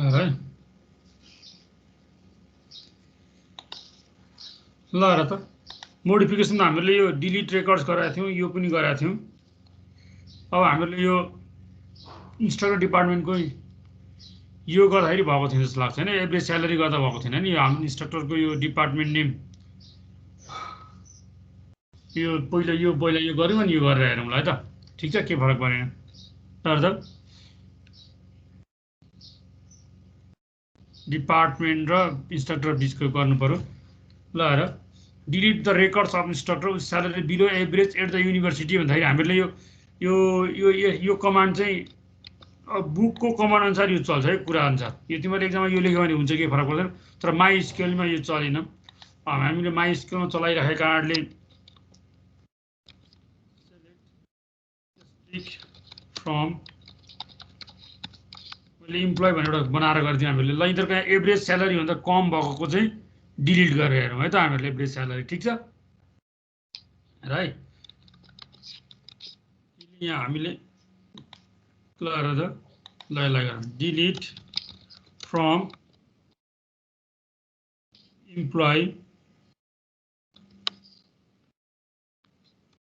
है ल र त मोडिफिकेसन हामीले यो डिलिट रेकर्ड्स गराएको थियौँ, यो पनि गराएको थियौँ। अब हामीले यो इन्स्ट्रक्टर डिपार्टमेन्टको यो गर्दाखेरि भएको थियो जस्तो लाग्छ हैन, एभरेज स्यालेरी गर्दा भएको थिएन नि। यो हाम्रो इन्स्ट्रक्टरको यो डिपार्टमेन्ट नेम यो पहिला यो गऱ्यौँ अनि यो गरेर हेरौँला है त। ठिक छ, के फरक परेन तर त डिपार्टमेन्ट र इन्स्ट्रक्टर बिचको गर्नु पर्यो। ल हेर, delete the records of instructor with salary below average at the university भन्दाखेरि हामीले यो कमान्ड चाहिँ बुकको कमान्ड अनुसार यो चल्छ है, कुरा अनुसार। यो तिमीले एक्जाममा यो लेख्यो भने हुन्छ, केही फरक पर्दैन। तर माई स्केलमा यो चलेन। हामीले माई स्केलमा चलाइराखेका कारणले फ्रम मैले इम्प्लोइ भनेर एउटा बनाएर गरिदियौँ हामीले। ल यिनीहरूको यहाँ एभरेज स्यालेरी भन्दा कम भएको चाहिँ डिलिट गरेर हेरौँ है त हामीहरूले एभरेज स्यालेरी। ठिक छ र है, यहाँ हामीले ल हेर त, ल यसलाई गरौँ delete from employee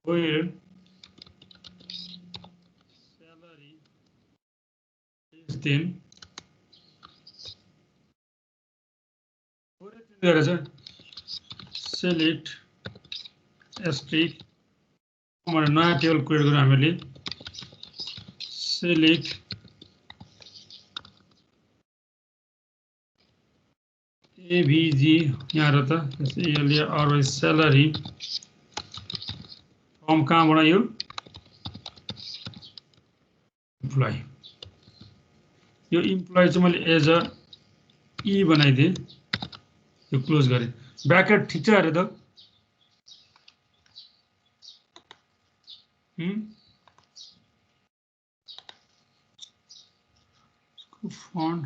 where salary less than गरेछ सेलेक्ट एस्ट्रिक भनेर नयाँ टेबल क्रिएट गरौँ हामीले। सेलेक्ट एभिजी यहाँ र त यसले अरू स्यालेरी फ्रम कहाँबाट यो इम्प्लोइ। यो इम्प्लोइ चाहिँ मैले एज अ ई बनाइदिएँ, यो क्लोज गरेँ ब्र्याकेट। ठिक छ अरे त फन्ट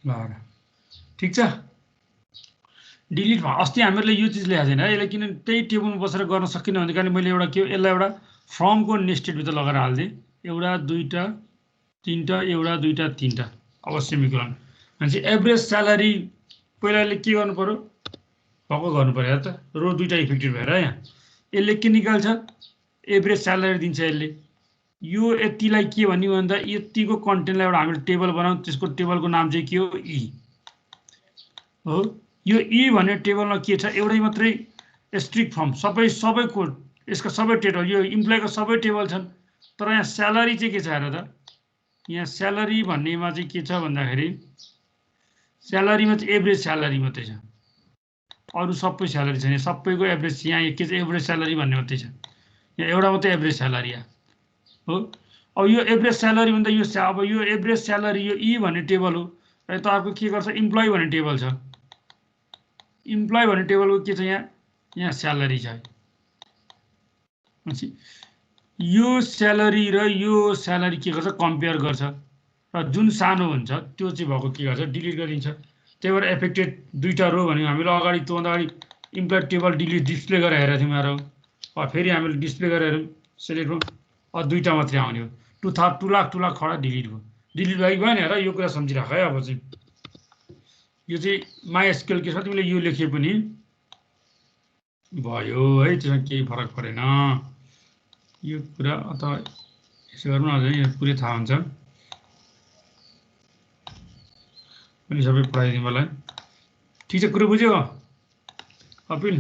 ल ठिक छ। डिलिट अस्ति हामीले यो चिज ल्याएको छैन है, यसलाई किन त्यही टेबलमा बसेर गर्न सकिनँ भने कारण मैले एउटा के यसलाई एउटा फ्रमको नेस्टेडभित्र लगाएर हालिदिएँ। एउटा दुईवटा तिनवटा, एउटा दुईवटा तिनवटा, अब सेमिकोलन भनेपछि एभरेज स्यालेरी पहिलाले के गर्नु पर्यो, भएको गर्नु पर्यो हेर त। रो दुईवटा इफेक्टेड भएर यहाँ यसले के निकाल्छ, एभरेज स्यालेरी दिन्छ यसले। यो यतिलाई के भन्ने भन्दा यतिको कन्टेन्टलाई एउटा हामीले टेबल बनाऊँ, त्यसको टेबलको नाम चाहिँ के हो, ई हो। यो ई भन्ने टेबलमा के छ, एउटै मात्रै स्ट्रिक्ट फर्म सबैको यसका सबै टेबल, यो इम्प्लोइको सबै टेबल छन्। तर यहाँ स्यालेरी चाहिँ के छ हेर त, यहाँ स्यालेरी भन्नेमा चाहिँ के छ भन्दाखेरि स्यालेरीमा चाहिँ एभरेज स्यालेरी मात्रै छ, अरू सबै स्यालेरी छैन। सबैको एभरेज यहाँ के छ, एभरेज स्यालेरी भन्ने मात्रै छ, यहाँ एउटा मात्रै एभरेज स्यालेरी हो। अब यो एभरेज स्यालेरी भन्दा यो अब यो एभरेज स्यालेरी यो ई भन्ने टेबल हो र तपाईँको के गर्छ, इम्प्लोइ भन्ने टेबल छ। इम्प्लोइ भन्ने टेबलको के छ, यहाँ स्यालेरी छ। यो स्यालेरी र यो स्यालेरी के गर्छ, कम्पेयर गर्छ र जुन सानो हुन्छ त्यो चाहिँ भएको के गर्छ, डिलिट गरिदिन्छ। त्यही भएर एफेक्टेड दुईवटा रो भन्यो हामीले अगाडि, त्योभन्दा अगाडि इम्प्लोइ टेबल डिलिट डिस्प्ले गरेर हेरेको थियौँ हेरौँ। अब फेरि हामीले डिस्प्ले गरेर हेरौँ, सेलेक्ट हो, अब दुईवटा मात्रै आउने हो। 2 लाख खडा डिलिट भयो। डिलिट भयो कि भएन हेर, यो कुरा सम्झिराख है। अब चाहिँ यो चाहिँ माई स्केल के छ, तिमीले यो लेखे पनि भयो है, त्यसमा केही फरक परेन यो कुरा। अथवा यसो गरौँ न, यो पुरै थाहा हुन्छ पनि सबै पढाइदिउँ मलाई। ठिक छ, कुरो बुझ्यो अपिल,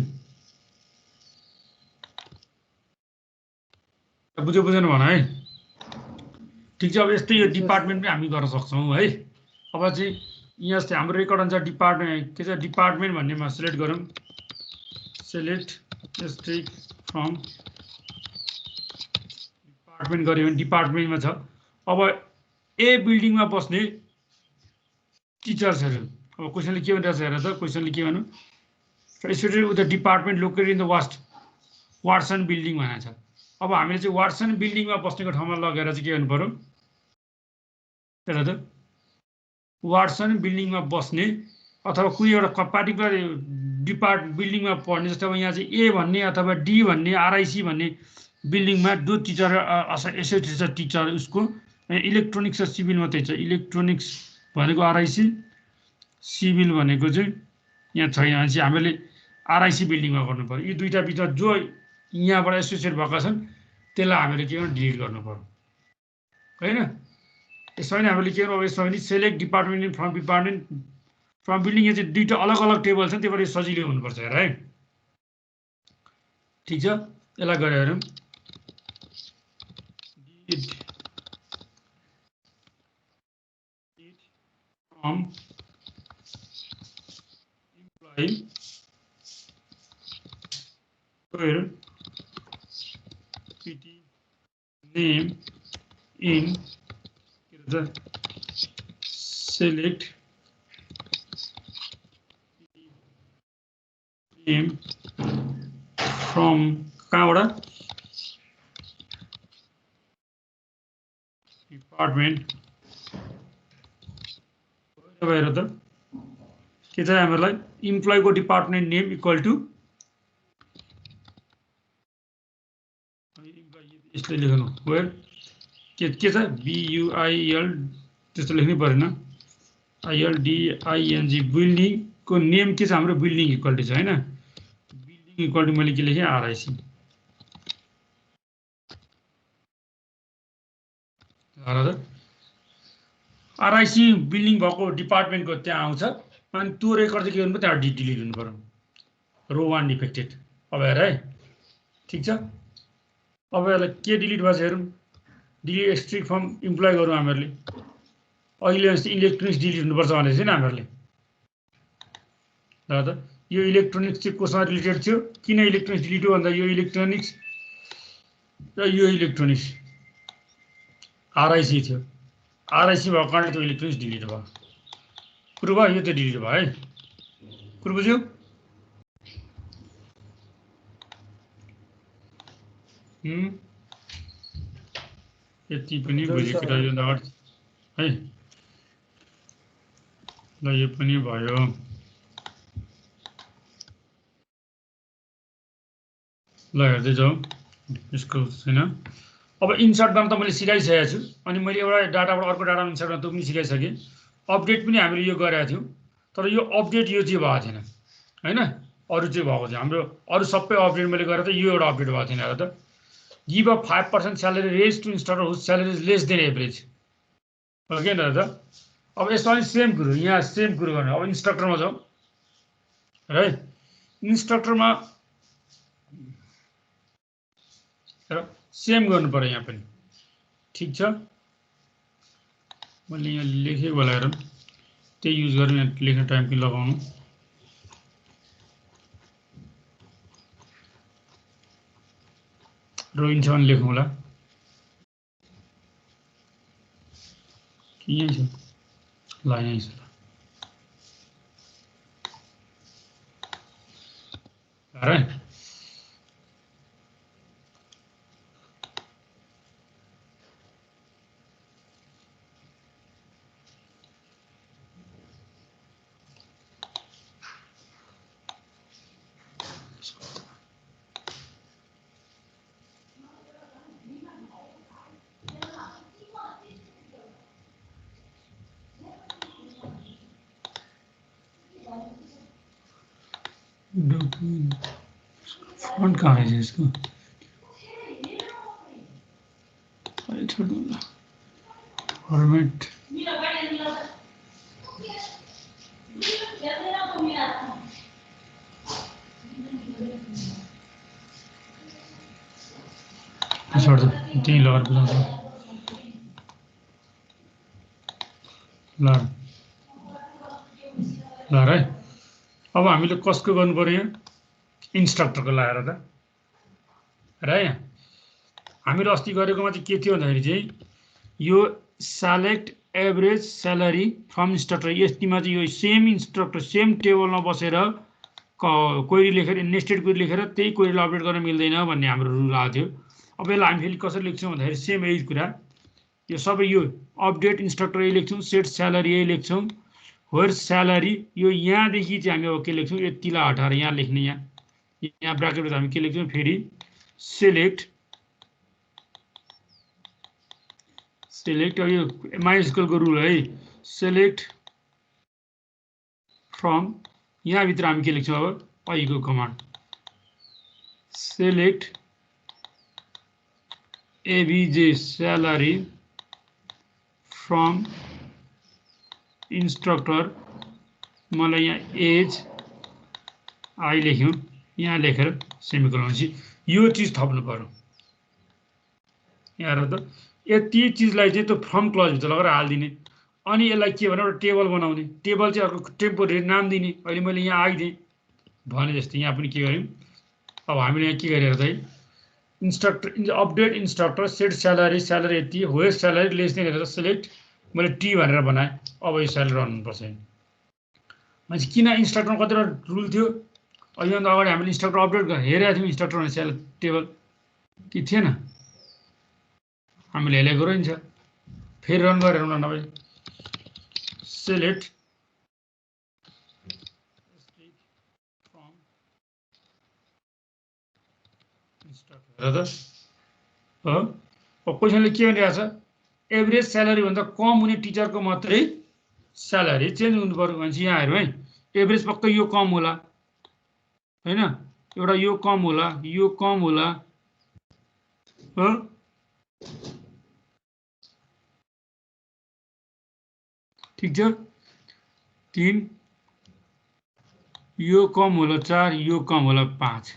बुझ्यो बुझेन भन है। ठिक छ, अब यस्तै यो डिपार्टमेन्ट पनि हामी गर्न सक्छौँ है। अब चाहिँ यहाँ चाहिँ हाम्रो रेकर्ड अनुसार डिपार्टमेन्ट के छ, डिपार्टमेन्ट भन्नेमा सिलेक्ट गरौँ, सेलेक्ट स्ट्रिक फ्रम डिपार्टमेन्ट गऱ्यो भने डिपार्टमेन्टमा छ। अब ए बिल्डिङमा बस्ने टिचर्सहरू, अब क्वेसनले के भनिरहेछ हेर त, क्वेसनले के भन्नु, student with the department located in the Watson building भनेको छ। अब हामीले चाहिँ वाटसन बिल्डिङमा बस्नेको ठाउँमा लगेर चाहिँ के गर्नु पर्यो, हेर त वाटसन बिल्डिङमा बस्ने अथवा कुनै एउटा पार्टिकुलर बिल्डिङमा पढ्ने। जस्तै अब यहाँ चाहिँ ए भन्ने अथवा डी भन्ने, आरआइसी भन्ने बिल्डिङमा जो टिचर एसोसिएट छ टिचर उसको इलेक्ट्रोनिक्स र सिभिल मात्रै छ इलेक्ट्रोनिक्स भनेको आरआइसी सिभिल भनेको चाहिँ यहाँ छैन भनेपछि हामीले आरआइसी बिल्डिङमा गर्नु पर्यो यी दुईटा बिचमा जो यहाँबाट एसोसिएट भएका छन् त्यसलाई हामीले के गर्नु डिलिट गर्नु पर्यो होइन यसमा पनि हामीले के गर्नु यसमा पनि सेलेक्ट डिपार्टमेन्ट फ्रम बिल्डिङ यहाँ चाहिँ दुईटा अलग अलग टेबल छन् त्यो भएर सजिलो हुनुपर्छ हेर है ठिक छ यसलाई गरेर हेरौँ from employee where PT name in the select name from कहाँबाट डिपार्टमेन्ट भएर त के चाहिँ हामीलाई इम्प्लोइको डिपार्टमेन्ट नेम इक्वल टु यसले लेख्नु वेयर के छ BUIL त्यस्तो लेख्नै परेन ILDING बिल्डिङको नेम के छ हाम्रो बिल्डिङ इक्वल टु छ हैन बिल्डिङ इक्वल टु मैले के लेखेँ आरआइसी आरआइसी बिल्डिङ भएको डिपार्टमेन्टको त्यहाँ आउँछ अनि त्यो रेकर्ड चाहिँ के गर्नु त्यहाँ डिलिट हुनु पर्यो रो 1 डिफेक्टेड अब हेर है ठिक छ अब यसलाई के डिलिट भएको छ हेरौँ डिलिट एक्सट्रिक फ्रम इम्प्लोइ गरौँ हामीहरूले अहिले इलेक्ट्रोनिक्स डिलिट हुनुपर्छ भनेको छैन हामीहरूले ल त यो इलेक्ट्रोनिक्स चाहिँ कोसँग रिलेटेड थियो किन इलेक्ट्रोनिक्स डिलिट हो भन्दा यो इलेक्ट्रोनिक्स र यो इलेक्ट्रोनिक्स आरआइसी थियो आरआइसी भएको कारणले त्यो इलेक्ट्रोनिक्स डिलिट भयो कुरो भयो यो त डिलिट भयो है कुरो बुझ्यो यति पनि बुझेको यो है ल यो पनि भयो ल हेर्दै जाउँ यसको छैन अब इन्सर्ट गर्न त मैले सिकाइसकेको छु अनि मैले एउटा डाटाबाट अर्को डाटामा इन्सर्ट गर्न त्यो पनि सिकाइसकेँ अपडेट पनि हामीले यो गरेका थियौँ तर यो अपडेट यो चाहिँ भएको थिएन हैन अरु चाहिँ भएको थियो हाम्रो अरु सबै अपडेट मैले गरेर त यो एउटा अपडेट भएको थिएन र त give a 5% salary raise to instructor whose salary is less than average okay न त अब यसमा पनि सेम कुरो यहाँ सेम कुरो गर्ने अब इन्स्ट्रक्टरमा जाउँ है इन्स्ट्रक्टरमा सेम गर्नु पर्यो यहाँ पनि ठीक छ मैले यहाँ लेखेँ बोलाएर त्यही युज गरेर यहाँ लेख्ने टाइम पनि लगाउनु रोइन्छ भने लेखौँ होला कि यहीँ छ ल यहीँ छ ल फ्रंट कहाँ है इसको छोड़ दूंगा फॉर्मेट छोड़ दो तीन लगा ल है अब हामीले कसको गर्नु पर्यो इन्स्ट्रक्टरको लगाएर त र यहाँ हामीले अस्ति गरेकोमा चाहिँ के थियो भन्दाखेरि चाहिँ यो select average salary from instructor यतिमा चाहिँ यो सेम इन्स्ट्रक्टर सेम टेबलमा बसेर क्वेरी लेखेर नेस्टेड क्वेरी लेखेर त्यही क्वेरीलाई अपडेट गर्न मिल्दैन भन्ने हाम्रो रुल आएको थियो अब यसलाई हामी फेरि कसरी लेख्छौँ भन्दाखेरि सेम यही कुरा यो सबै यो अपडेट इन्स्ट्रक्टर यही लेख्छौँ सेट स्यालेरी यही लेख्छौँ वेयर स्यालेरी यो यहाँदेखि चाहिँ हामी अब के लेख्छौँ यतिलाई हटाएर यहाँ लेख्ने यहाँ ब्राकेटमा हामी के लेख्छौँ फेरि सेलेक्ट सेलेक्ट यो माइस्क्युएलको रुल है सेलेक्ट फ्रम यहाँभित्र हामी के लेख्छौँ अब अहिलेको command select ABJ salary from instructor मलाई यहाँ एज आई लेख्यौँ यहाँ लेखेर सेमिकोलन पछि यो चीज थप्नु पर्यो यहाँ त यति चीजलाई चाहिँ त्यो फ्रम क्लज भित्र लगाएर हाल्दिने अनि यसलाई के भने एउटा टेबल बनाउने टेबल चाहिँ अर्को टेम्पोरेरी नाम दिने अहिले मैले यहाँ आइदिएँ भने जस्तै यहाँ पनि के गर्यौँ अब हामीले यहाँ के गरेर चाहिँ instructor update instructor set salary salary यति हो स्यालेरी लेस हेरेर सेलेक्ट मैले टी भनेर बनाएँ अब यो स्यालेरी आउनुपर्छ मान्छे किन इन्स्ट्रक्टरमा कतिवटा रुल थियो योभन्दा अगाडि हामीले इन्स्ट्रक्टर अपडेट गरेर हेरेका थियौँ इन्स्ट्रक्टर भने स्यालेरी टेबल कि थिएन हामीले हेलेको रहन्छ फेरि रन गरेर हुन नभए सेलेक्ट हेर त हो क्वेसनले के भनिरहेको छ एभरेज स्यालेरी भन्दा कम हुने टिचरको मात्रै स्यालेरी चेन्ज हुनु पर्यो भनेपछि यहाँ हेरौँ है एभरेज पक्कै यो कम होला हैन एउटा यो कम होला हो ठीक छ 3 यो कम होला 4 यो कम होला 5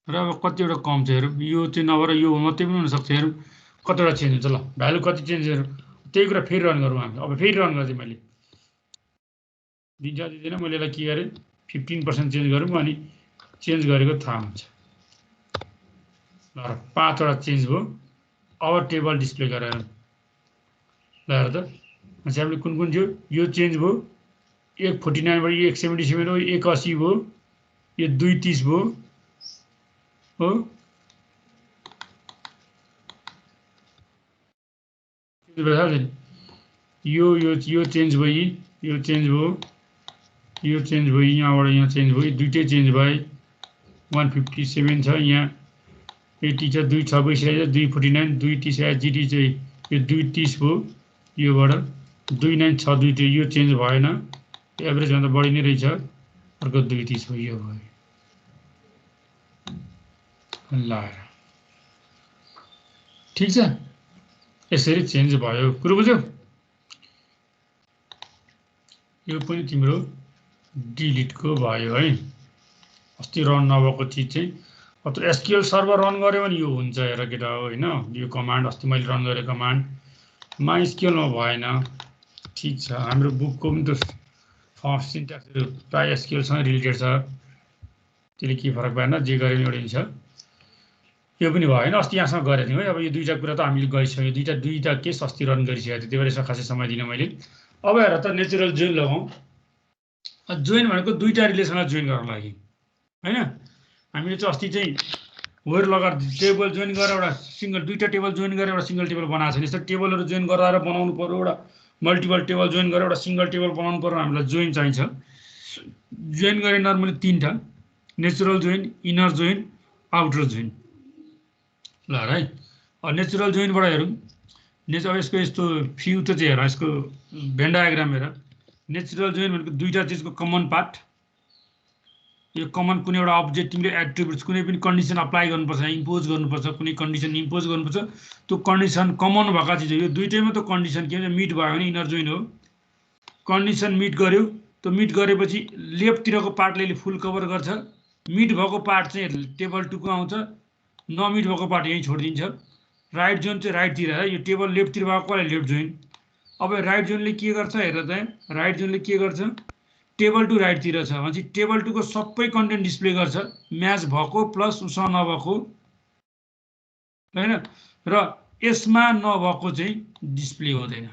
र अब कतिवटा कम छ हेरौँ यो चाहिँ नभएर यो मात्रै पनि हुनसक्छ हेरौँ कतिवटा चेन्ज हुन्छ ल भ्यालु कति चेन्ज हेरौँ त्यही कुरा फेरि रन गरौँ हामी अब फेरि रन गर्दै मैले दिन्छ दिँदैन मैले यसलाई के गरेँ 15% चेन्ज गरौँ अनि चेन्ज गरेको थाहा हुन्छ ल 5 वटा चेन्ज भयो अब टेबल डिस्प्ले गरेर ल हेर त मान्छे हामीले कुन कुन थियो यो चेन्ज भयो 149 बाट 177 हो 180 भयो यो 230 भयो हो यो चेन्ज भयो यो चेन्ज भयो यो चेन्ज भयो यहाँबाट यहाँ चेन्ज भयो दुईटै चेन्ज भए 157 छ यहाँ 80 छ 2 6 भइसकेको 249 230 आयो जिटी चाहिँ यो 230 भयो योबाट 29 6 2 यो चेन्ज भएन एभरेज भन्दा बढी नै रहेछ अर्को 230 भयो यो भयो ल ठीक छ यसरी चेन्ज भयो कुरो बुझ्यौ यो पनि तिम्रो डिलिटको भयो है अस्ति रन नभएको चिज चाहिँ अब एसक्यूएल सर्भर रन गर्यो भने यो हुन्छ हेर केटा हो हैन यो कमान्ड अस्ति मैले रन गरेको कमान्ड माइस्क्यूएलमा भएन ठीक छ हाम्रो बुकको पनि त फर्स्ट सिन्ट्याक्सहरु प्राय एसक्यूएलसँग रिलेटेड छ त्यसले के फरक पर्दैन जे गरे पनि एउटा हुन्छ यो पनि भएन अस्ति यहाँसँग गरेको थियौँ है अब यो दुईटा कुरा त हामीले गरिसक्यो दुईटा केस अस्ति रन गरिसकेको थियो त्यही भएर यसमा खासै समय दिन मैले अब हेर त नेचुरल जोइन लगाउँ जोइन भनेको दुईटा रिलेसनलाई जोइन गर्न लागि हैन हामीले चाहिँ अस्ति चाहिँ वेयर लगाएर टेबल जोइन गरेर एउटा सिंगल दुईटा टेबल जोइन गरेर एउटा सिंगल टेबल बनाएको छ यस्तो टेबलहरु जोइन गराएर बनाउनु पर्यो एउटा मल्टिपल टेबल जोइन गरेर एउटा सिंगल टेबल बनाउनु पर्यो हामीलाई जोइन चाहिन्छ जोइन गरे नर्मली तीनटा natural join inner join outer join ल है नेचुरल जोइनबाट हेरौँ अब यसको यस्तो फ्यू त चाहिँ हेर यसको भेन डायग्राम हेर नेचुरल जोइन भनेको दुईटा चिजको कमन पार्ट यो कमन कुनै एउटा अब्जेक्ट तिमीले एट्रिब्युट्स कुनै पनि कन्डिसन अप्लाई गर्नुपर्छ इम्पोज गर्नुपर्छ कुनै कन्डिसन इम्पोज गर्नुपर्छ त्यो कन्डिसन कमन भएका चिज हो यो दुईटैमा त कन्डिसन के भन्छ मिट भयो भने इनर जोइन हो कन्डिसन मिट गर्यो त्यो मिट गरेपछि लेफ्टतिरको पार्टले फुल कभर गर्छ मिट भएको पार्ट चाहिँ टेबल 2 को आउँछ नमिट भएको पार्ट यही छोडिदिन्छ राइट जोन चाहिँ राइटतिर है यो टेबल लेफ्टतिर भएकोलाई लेफ्ट जोइन अब राइट जोनले के गर्छ हेर त राइट जोनले के गर्छ टेबल 2 राइटतिर छ भनेपछि टेबल 2 को सबै कन्टेन्ट डिस्प्ले गर्छ म्याच भएको प्लस उसँग नभएको हैन र यसमा नभएको चाहिँ डिस्प्ले हुँदैन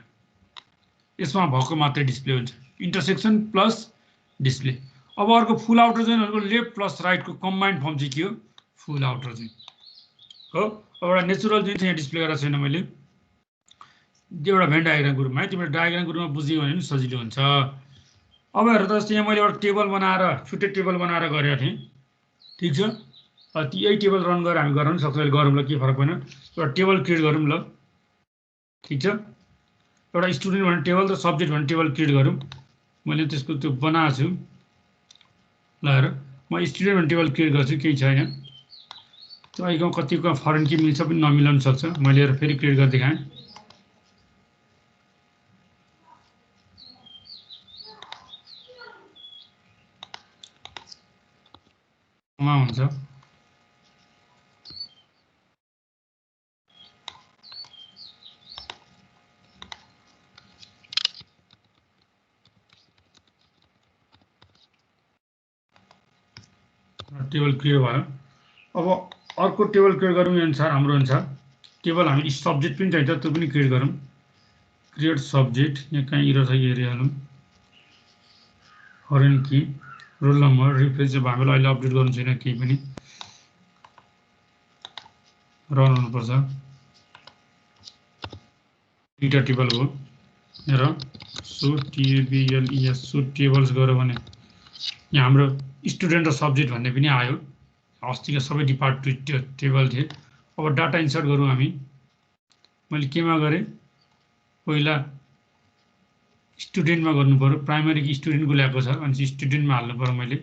यसमा भएको मात्रै डिस्प्ले हुन्छ इन्टरसेक्सन प्लस डिस्प्ले अब अर्को फुल आउटर जोइन भनेको लेफ्ट प्लस राइटको कम्बाइन्ड फर्म चाहिँ के हो फुल आउटर जोइन हो अब एउटा नेचुरल जोइन चाहिँ डिस्प्ले गरेको छैन मैले एउटा भेन डायग्रामको रूपमा है तिम्रो डायग्रामको रूपमा बुझ्यो भने पनि सजिलो हुन्छ अब हेर त यहाँ मैले एउटा टेबल बनाएर छुट्टै टेबल बनाएर गरेको थिएँ ठीक छ यही टेबल रन गरेर हामी गर्न सक्छौँ। अहिले गरौँ ल, के फरक पर्दैन। एउटा टेबल क्रिएट गरौँ ल, ठिक छ। एउटा स्टुडेन्ट भन्ने टेबल र सब्जेक्ट भन्ने टेबल क्रिएट गरौँ। मैले त्यसको त्यो बनाएको छु। ल हेर, म स्टुडेन्ट भन्ने टेबल क्रिएट गर्छु, केही छैन। तपाईँको कतिको फरेन के मिल्छ पनि नमिलाउन सक्छ। मैले हेर फेरि क्रिएट गरेर देखाएँ। हुन्छ टेबल क्रिएट भयो। अब अर्को टेबल क्रिएट गरौँ अनुसार हाम्रो अनुसार टेबल हामी सब्जेक्ट पनि चाहिन्छ, त्यो पनि क्रिएट गरौँ। क्रिएट सब्जेक्ट, यहाँ कहीँ इरर छ हेरिहालौँ। फरेन की, रोल नम्बर, रिफ्रेस अब हामीलाई अहिले अपडेट गर्नु छैन केही पनि, रन हुनुपर्छ। दुईवटा टेबल हो र सो TABLES सो टेबल्स गऱ्यो भने यहाँ हाम्रो स्टुडेन्ट र सब्जेक्ट भन्ने पनि आयो। अस्तिका सबै डिपार्टमेन्ट टेबल थिए। अब डाटा इन्सर्ट गरौँ हामी। मैले केमा गरेँ, पहिला स्टुडेन्टमा गर्नु पर्यो। प्राइमरी कि स्टुडेन्टको ल्याएको छ भने स्टुडेन्टमा हाल्नु पर्यो। मैले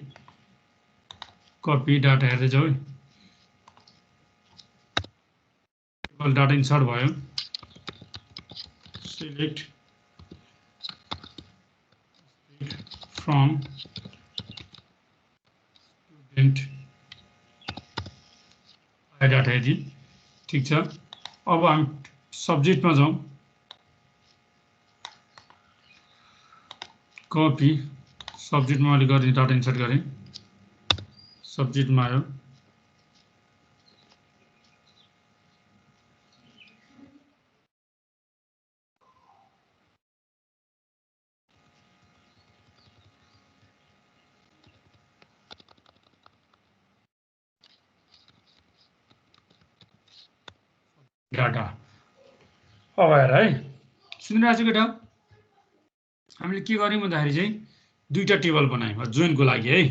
कपी डाटा हेर्दै जाऊ है। टेबल डाटा इन्सर्ट भयो। select from student डाटा यदि ठिक छ। अब हामी सब्जेक्टमा जाउँ। कपी सब्जेक्टमा मैले गरेँ, डाटा इन्सर्ट गरेँ, सब्जेक्टमा आयो। डाटा अब हेर है, सुनिरहेको छु केटा। हामीले के गर्यौँ भन्दाखेरि चाहिँ दुईवटा टेबल बनायौँ जोइनको लागि है,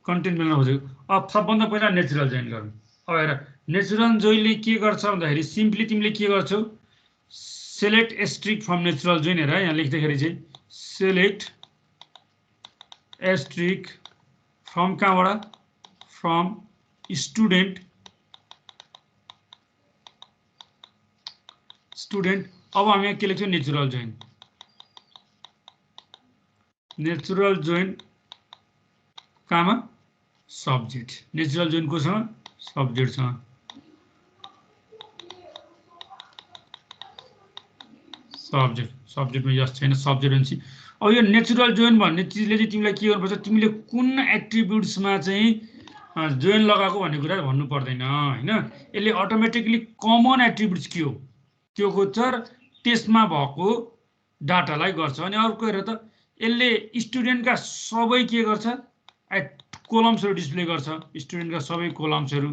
कन्टेन्ट मिलाउन खोजेको। अब सबभन्दा पहिला नेचुरल जोइन गरौँ। अब हेर, नेचुरल जोइनले के गर्छ भन्दाखेरि सिम्पली तिमीले के गर्छौ, select asterisk from natural join. हेर यहाँ लेख्दाखेरि चाहिँ सेलेक्ट एस्ट्रिक फ्रम कहाँबाट, फ्रम स्टुडेन्ट। अब हामी यहाँ के लेख्छौँ, नेचुरल जोइन। नेचुरल जोइन कहाँमा, सब्जेक्ट। नेचुरल जोइन कोसँग, सब्जेक्टसँग। सब्जेक्टमा यस छैन, सब्जेक्ट भनेपछि अब यो नेचुरल जोइन भन्ने चिजले चाहिँ तिमीलाई के गर्नुपर्छ, तिमीले कुन एट्रिब्युट्समा चाहिँ जोइन लगाएको भन्ने कुरा भन्नु पर्दैन होइन। यसले अटोमेटिकली कमन एट्रिब्युट्स के हो त्यो खोज्छ र त्यसमा भएको डाटालाई गर्छ। अनि अर्को हेर त, यसले स्टुडेन्टका सबै के गर्छ, कोलम्सहरू डिस्प्ले गर्छ, स्टुडेन्टका सबै कोलम्सहरू।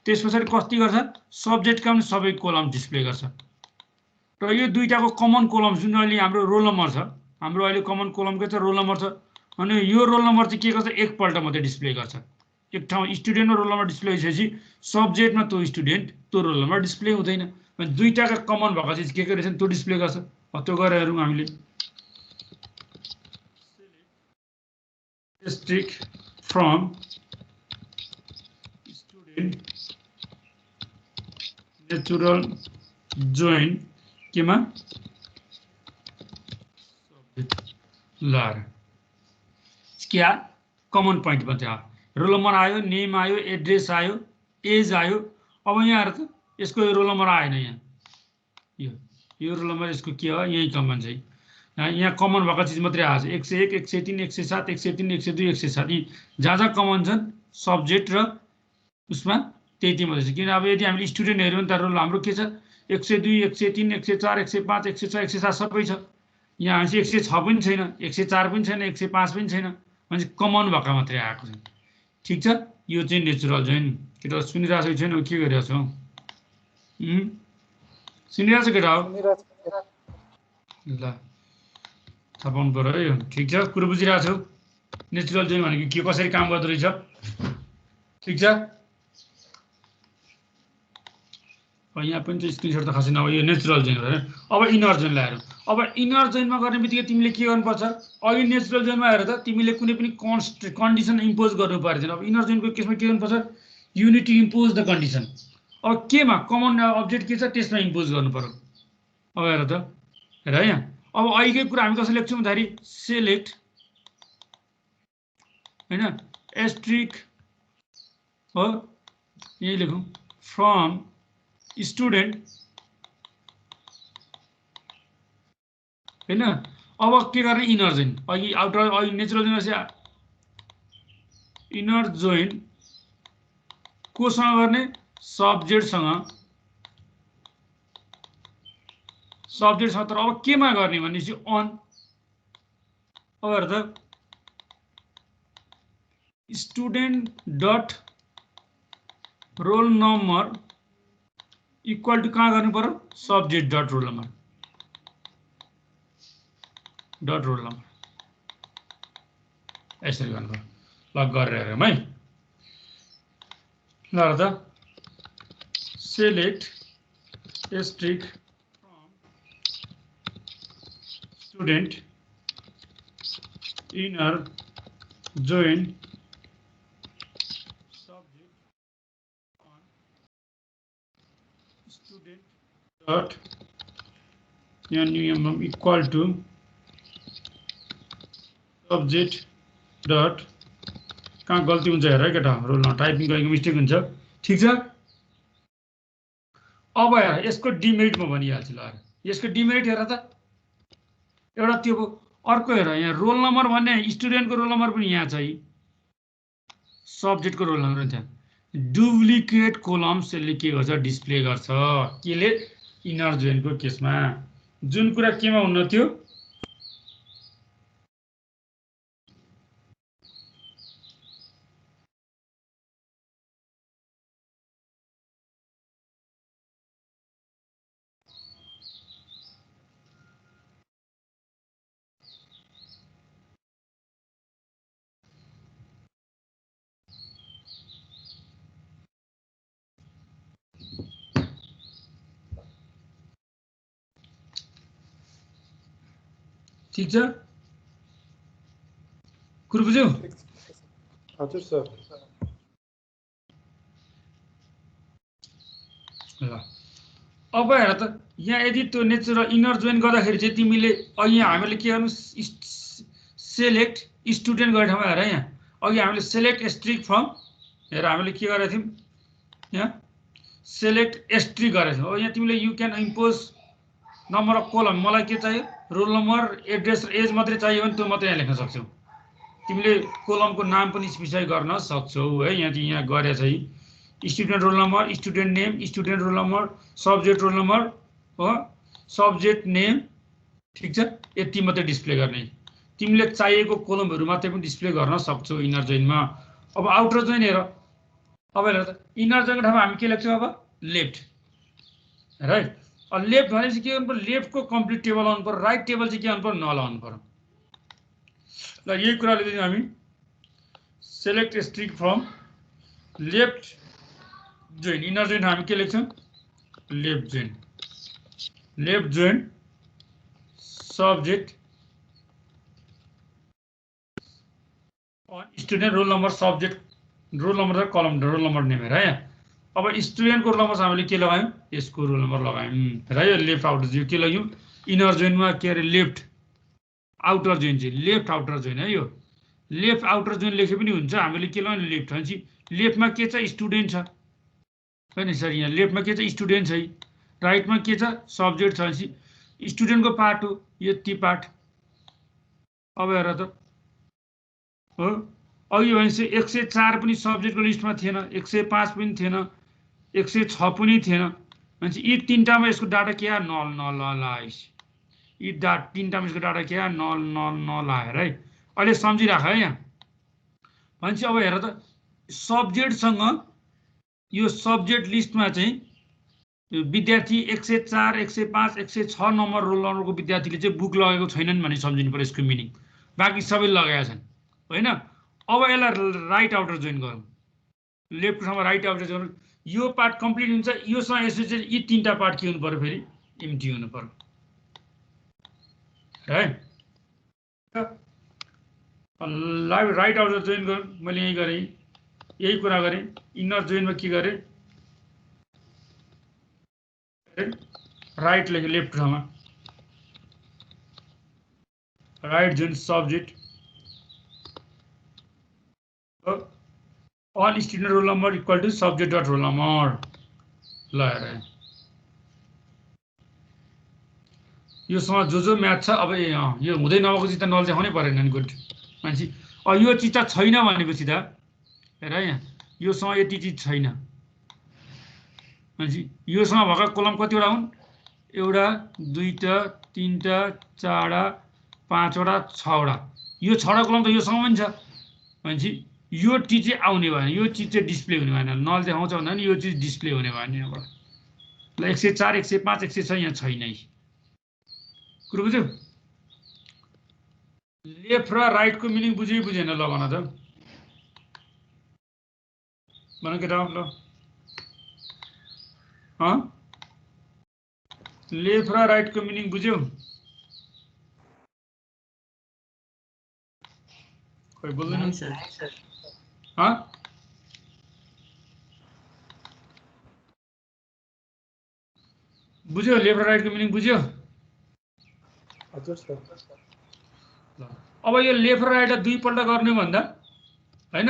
त्यस पछाडि कति गर्छ, सब्जेक्टका पनि सबै कोलम्स डिस्प्ले गर्छ। र यो दुईटाको कमन कोलम्स जुन अहिले हाम्रो रोल नम्बर छ, हाम्रो अहिले कमन कोलम के छ, रोल नम्बर छ। अनि यो रोल नम्बर चाहिँ के गर्छ, एकपल्ट मात्रै डिस्प्ले गर्छ। एक ठाउँ स्टुडेन्टमा रोल नम्बर डिस्प्ले भइसकेपछि सब्जेक्टमा त्यो स्टुडेन्ट त्यो रोल नम्बर डिस्प्ले हुँदैन। दुईटाका कमन भएको चिज के रहेछ त्यो डिस्प्ले गर्छ। त्यो गरेर हेरौँ हामीले। Asterisk from student natural join केमा, ल क्या कमन पोइन्ट भन्छ। रोल नम्बर आयो, नेम आयो, एड्रेस आयो, एज आयो। अब यहाँ हेर त, यसको रोल नम्बर आएन। यहाँ यो रोल नम्बर यसको के हो, यही कमन चाहिँ यहाँ कमन भएको चिज मात्रै आएको छ। 101, 103, 107, 103, 102, 107 यी जहाँ जहाँ कमन छन् सब्जेक्ट र उसमा त्यति मात्रै छ। किन अब यदि हामीले स्टुडेन्ट हेऱ्यौँ भने त रोल हाम्रो के छ, 102, 103, 104, 105, 106, 107 सबै छ। यहाँ चाहिँ 106 पनि छैन, 104 पनि छैन, 105 पनि छैन। भनेपछि कमन भएको मात्रै आएको छ। ठिक छ, यो चाहिँ नेचुरल जोइन। केटा सुनिरहेको छैन, के गरिरहेको छौ, सुनिरहेको छ केटा हो, ल थाहा पाउनु पर्यो है। ठिक छ, कुरो बुझिरहेको छौ। नेचुरल जोइन भनेको के कसरी काम गर्दो रहेछ, ठिक छ। यहाँ पनि चाहिँ स्क्रिनसट त खासै नभए यो नेचुरल जोइन हो। अब इनर जोइन ल्याएर अब इनर जोइनमा गर्ने बित्तिकै तिमीले के गर्नुपर्छ, अघि नेचुरल जोइनमा हेर त तिमीले कुनै पनि कन्डिसन इम्पोज गर्नु पर्दैन। अब इनर जोइनको केसमा के गर्नुपर्छ, युनिटी इम्पोज द कन्डिसन। अब केमा कमन अब्जेक्ट के छ त्यसमा इम्पोज गर्नु पर्यो। अब हेर त हेर यहाँ अब अहिलेकै कुरा हामी कसरी लेख्छौँ भन्दाखेरि सेलेक्ट हैन एस्ट्रिक हो यही लेखौँ फ्रम स्टुडेन्ट हैन। अब के गर्ने इनर जोइन, अघि आउटर अघि नेचुरल जोइन इनर जोइन कोसँग गर्ने, सब्जेक्टसँग तर अब केमा गर्ने भनेपछि अन। अब हेर त student dot roll number equal to कहाँ गर्नु पर्यो, सब्जेक्ट डट रोल नम्बर यसरी गर्नु पर्यो। ल गरेर हेरौँ है। ल त select asterisk student inner join subject on student dot यहाँ नियम इक्वल टु सब्जेक्ट डट कहाँ गल्ती हुन्छ हेर है केटा, रोल नम्बर टाइपिङ गरेको मिस्टेक हुन्छ। ठिक छ। अब हेर यसको डिमेरिट म भनिहाल्छु। ल यसको डिमेरिट हेर त एउटा त्यो अर्को हेर यहाँ रोल नम्बर भन्ने स्टुडेन्टको रोल नम्बर पनि यहाँ छ, सब्जेक्टको रोल नम्बर पनि छ। डुप्लिकेट कोलम्स यसले के गर्छ, डिस्प्ले गर्छ केले, इनर जोइनको केसमा जुन कुरा केमा हुन्न थियो ठीक छ। कुरो बुझ्यौ? हजुर सर। ल अब हेर त यहाँ यदि त्यो नेचुरल इनर जोइन गर्दाखेरि चाहिँ तिमीले अघि हामीले के गर्नु, सेलेक्ट स्टुडेन्ट गर्ने ठाउँमा हेर यहाँ अघि हामीले सेलेक्ट एस्ट्रिक फ्रम हेर हामीले के गरेको थियौँ यहाँ सेलेक्ट एस्ट्रिक गरेको थियौँ। अब यहाँ तिमीले you can impose number of column, मलाई के चाहियो रोल नम्बर एड्रेस र एज मात्रै चाहियो भने त्यो मात्रै यहाँ लेख्न सक्छौ। तिमीले कोलमको नाम पनि स्पेसिफाई गर्न सक्छौ है। यहाँ गरे चाहिँ student roll number, student name, student roll number, subject roll number हो, सब्जेक्ट नेम। ठिक छ, यति मात्रै डिस्प्ले गर्ने। तिमीले चाहिएको कोलमहरू मात्रै पनि डिस्प्ले गर्न सक्छौ इनर जोइनमा। अब आउटर जोइन हेर। अब हेर त इनर जोइनको ठाउँमा हामी के लेख्छौँ अब लेफ्ट राइट। लेफ्ट भनेपछि के गर्नु पर्यो, लेफ्टको कम्प्लिट टेबल आउनु पर्यो, राइट टेबल चाहिँ के आउनु पर्यो, नल आउनु पर्यो। ल यही कुराले चाहिँ हामी select asterisk from left join inner join हामी के लेख्छौँ, left join subject student roll number, subject roll number र कलम रोल नम्बर नेम हेर यहाँ। अब स्टुडेन्टको रोल नम्बर हामीले के लगायौँ, यसको रोल नम्बर लगायौँ र यो लेफ्ट आउटर जोइन के लग्यौँ इनर जोइनमा के अरे लेफ्ट आउटर जोइन चाहिँ लेफ्ट आउटर जोइन है। यो लेफ्ट आउटर जोइन लेखे पनि हुन्छ, हामीले के लगायौँ लेफ्ट भनेपछि लेफ्टमा के छ स्टुडेन्ट छ होइन सर, यहाँ लेफ्टमा के छ स्टुडेन्ट छ, राइटमा के छ सब्जेक्ट छ भनेपछि स्टुडेन्टको पार्ट हो यति पार्ट। अब हेर त हो अघि भनेपछि 104 पनि सब्जेक्टको लिस्टमा थिएन, 105 पनि थिएन, 106 पनि थिएन भनेपछि यी तिनटामा यसको डाटा के आयो नल नल आएछ। यी तिनटामा यसको डाटा के आयो नल नल नल आएर है। अहिले सम्झिराख है यहाँ भनेपछि अब हेर त सब्जेक्टसँग यो सब्जेक्ट लिस्टमा चाहिँ विद्यार्थी 104, 105, 106 नम्बर रोल नम्बरको विद्यार्थीले चाहिँ बुक लगेको छैनन् भन्ने सम्झिनु पर्यो यसको मिनिङ। बाँकी सबै लगाएका छन् होइन। अब यसलाई राइट आउटर जोइन गरौँ, लेफ्ट ठाउँमा राइट आउटर जोइन। यो पार्ट कम्प्लिट हुन्छ, योसँग एसोसिएटेड यी तीनटा पार्ट के हुनु पर्यो, फेरि एम्प्टी हुनु पर्यो है। राइट आउटर जोइन गरौँ, मैले यही गरेँ, यही कुरा गरेँ। इनर जोइनमा के गरेँ, राइट लेख्यो लेफ्ट ठाउँमा, right join subject all student roll number equal to subject dot roll number. ल हेर योसँग जो म्याच छ, अब यो हुँदै नभएको चिज त नल्झाउनै परेन नि गुड मान्छे। यो चिज त छैन भनेपछि त हेर यहाँ योसँग यति चिज छैन मान्छे। योसँग भएका कोलम कतिवटा हुन्, एउटा दुईटा तीनटा चारवटा पाँचवटा छवटा, यो छवटा कोलम त योसँग पनि छ मान्छे। यो चिज चाहिँ आउने भएन, यो चिज चाहिँ डिस्प्ले हुने भएन, नल देखाउँछ भन्दा पनि यो चिज डिस्प्ले हुने भएन यहाँबाट। ल 104 105 106 यहाँ छैन है, कुरो बुझ्यौ। लेफ्ट र राइटको मिनिङ बुझ्यो बुझेन, ल भन त, भन केटा ल। लेफ्ट र राइटको मिनिङ बुझ्यौ, खोइ बोल्दैन बुझ्यो, लेफ्ट र राइटको मिनिङ बुझ्यो। हजुर सर। अब यो लेफ्ट र राइट दुईपल्ट गर्ने भन्दा हैन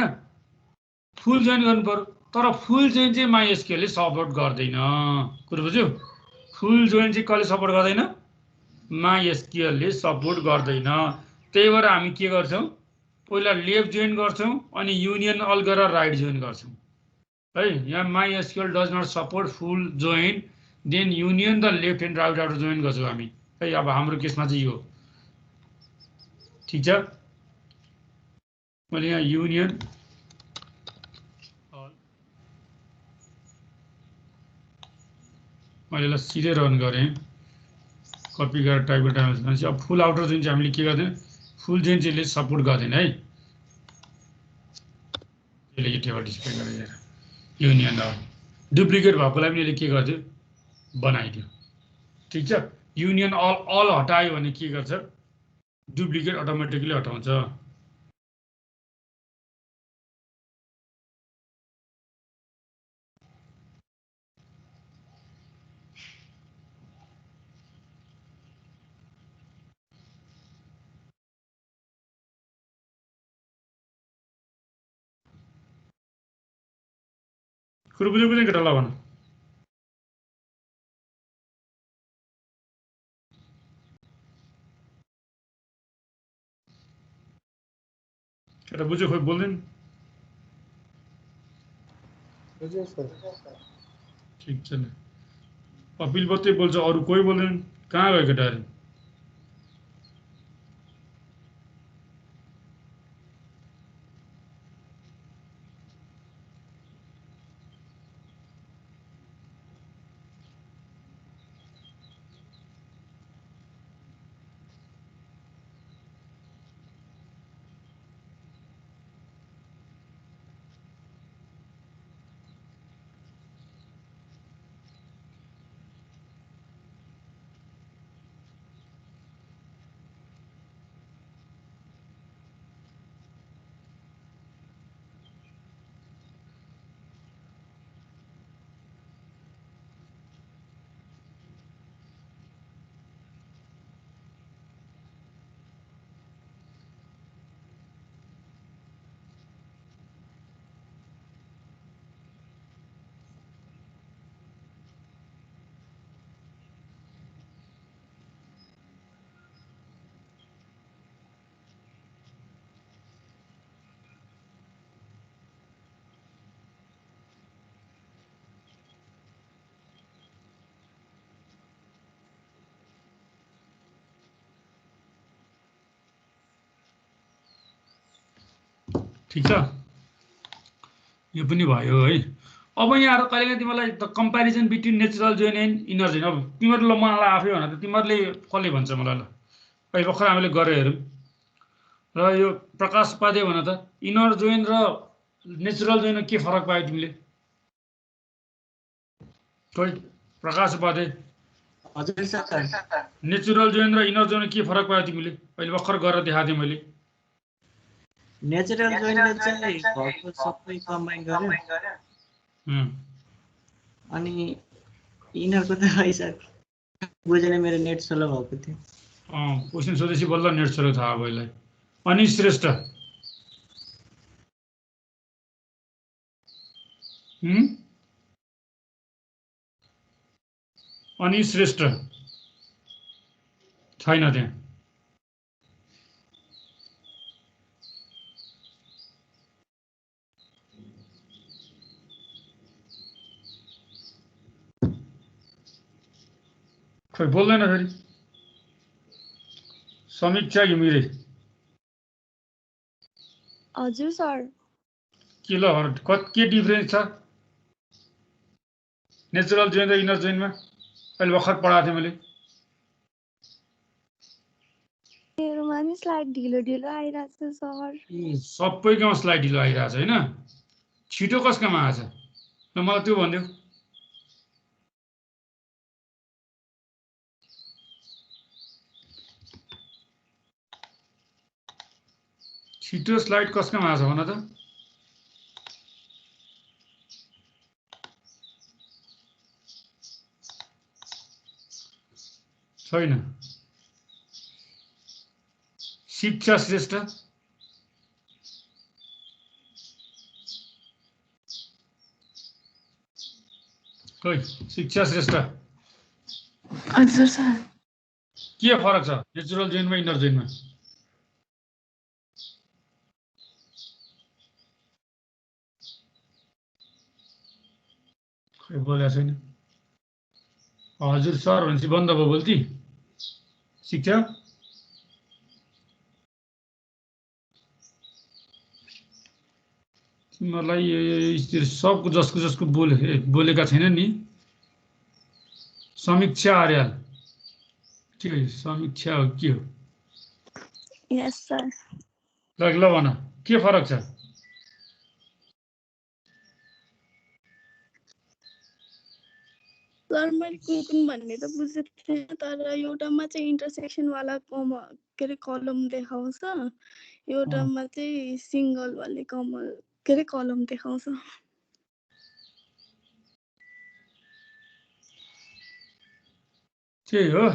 फुल जोइन गर्नु पर्यो, तर फुल जोइन चाहिँ माइएसक्यूएलले सपोर्ट गर्दैन, कुरो बुझ्यौ। फुल जोइन चाहिँ कसले सपोर्ट गर्दैन, माइएसक्यूएलले सपोर्ट गर्दैन। त्यही भएर हामी के गर्छौँ, पहिला लेफ्ट जोइन गर्छौँ अनि युनियन अल गरेर राइट जोइन गर्छौँ है। यहाँ MySQL does not support full join, then union the left and right outer join गर्छौँ हामी है। अब हाम्रो केसमा चाहिँ यो ठिक छ। मैले यहाँ युनियन मैले ल सिधै रन गरेँ, कपी गरेर टाइप गरेर भनेपछि अब फुल आउटर जोइन चाहिँ हामीले के गर्दैन, फुल जोइन चाहिँ सपोर्ट गर्दैन है। यसले यो टेबल डिस्प्ले गरेर युनियन अल डुप्लिकेट भएकोलाई पनि यसले के गरिदियो, बनाइदियो। ठिक छ, युनियन अल हटायो भने के गर्छ, डुप्लिकेट अटोमेटिकली हटाउँछ। कुरो बुझ्यो बुझ्यो केटा, ल भन। केटा बुझ्यो, खोइ बोल्दैन। बुझ्यो सर। ठिक छ, कपिल मात्रै बोल्छ, अरू कोही बोल्दैन। कहाँ गयो केटाहरू? ठिक छ, यो पनि भयो है। अब यहाँ कहिलेकाहीँ तिमीलाई the comparison between natural join and inner join, अब तिमीहरूले मलाई आफै भन त, तिमीहरूले कसले भन्छ मलाई, ल अहिले भर्खर हामीले गरेर हेरौँ। र यो प्रकाश उपाध्याय भन त, इनर जोइन र नेचुरल जोइनमा के फरक पायो तिमीले? खोइ प्रकाश उपाध्याय हजुर सर नेचुरल जोइन र इनर जोइन के फरक पायो तिमीले अहिले भर्खर गरेर देखाएको थिएँ मैले नेचुरल जोइनले चाहिँ घरको सबै कम्बाइन गर्यो अनि इनरको त खै सर बुझेन मेरो नेट स्लो भएको थियो क्वेसन सोधेपछि बल्ल नेट स्लो थाहा भयो यसलाई अनिश श्रेष्ठ अनिश श्रेष्ठ छैन त्यहाँ खै बोल्दैन फेरि समीक्षा घिमिरे हजुर सर के ल के डिफरेन्स छ नेचुरल जोइन र इनर जोइनमा अहिले भर्खर पढाएको थिएँ मैले मेरोमा नि स्लाइड ढिलो ढिलो आइरहेको छ सर सबैकोमा स्लाइड ढिलो आइरहेको छ होइन छिटो कसकोमा आएछ ल मलाई त्यो भनिदेऊ छिटो स्लाइड कसकोमा आएछ भन त छैन शिक्षा श्रेष्ठ खै शिक्षा श्रेष्ठ हजुर सर के फरक छ नेचुरल जोइनमा इनर जोइनमा खै बोलेको छैन हजुर सर भनेपछि बन्द भयो बोल्ती शिक्षा तिमीहरूलाई सबको जसको बोलेका छैन नि समीक्षा आर्याल के हो समीक्षा हो के हो यस सर ल भन के फरक छ सर मैले कुन भन्ने त बुझेको थिएन तर एउटामा चाहिँ इन्टरसेक्सन वाला के अरे कलम देखाउँछ एउटामा चाहिँ सिङ्गल वाले के अरे कलम देखाउँछ त्यही हो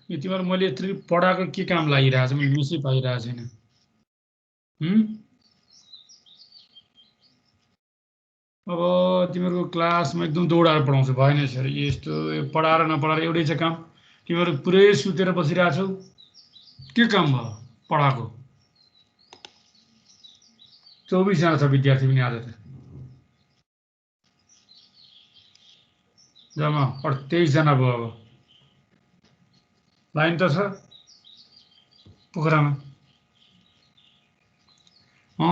यो तिमीहरू मैले यत्रो पढाएको के काम लागिरहेको छ मैले मिसै पाइरहेको छैन अब तिमीहरूको क्लासमा एकदम दौडाएर पढाउँछु भएन सर यस्तो पढाएर नपढाएर एउटै छ काम तिमीहरू पुरै सुतेर बसिरहेछौ के काम भयो पढाएको 24 जना छ विद्यार्थी पनि आज त जम्मा 28 जना भयो अब लाइन त छ पोखरामा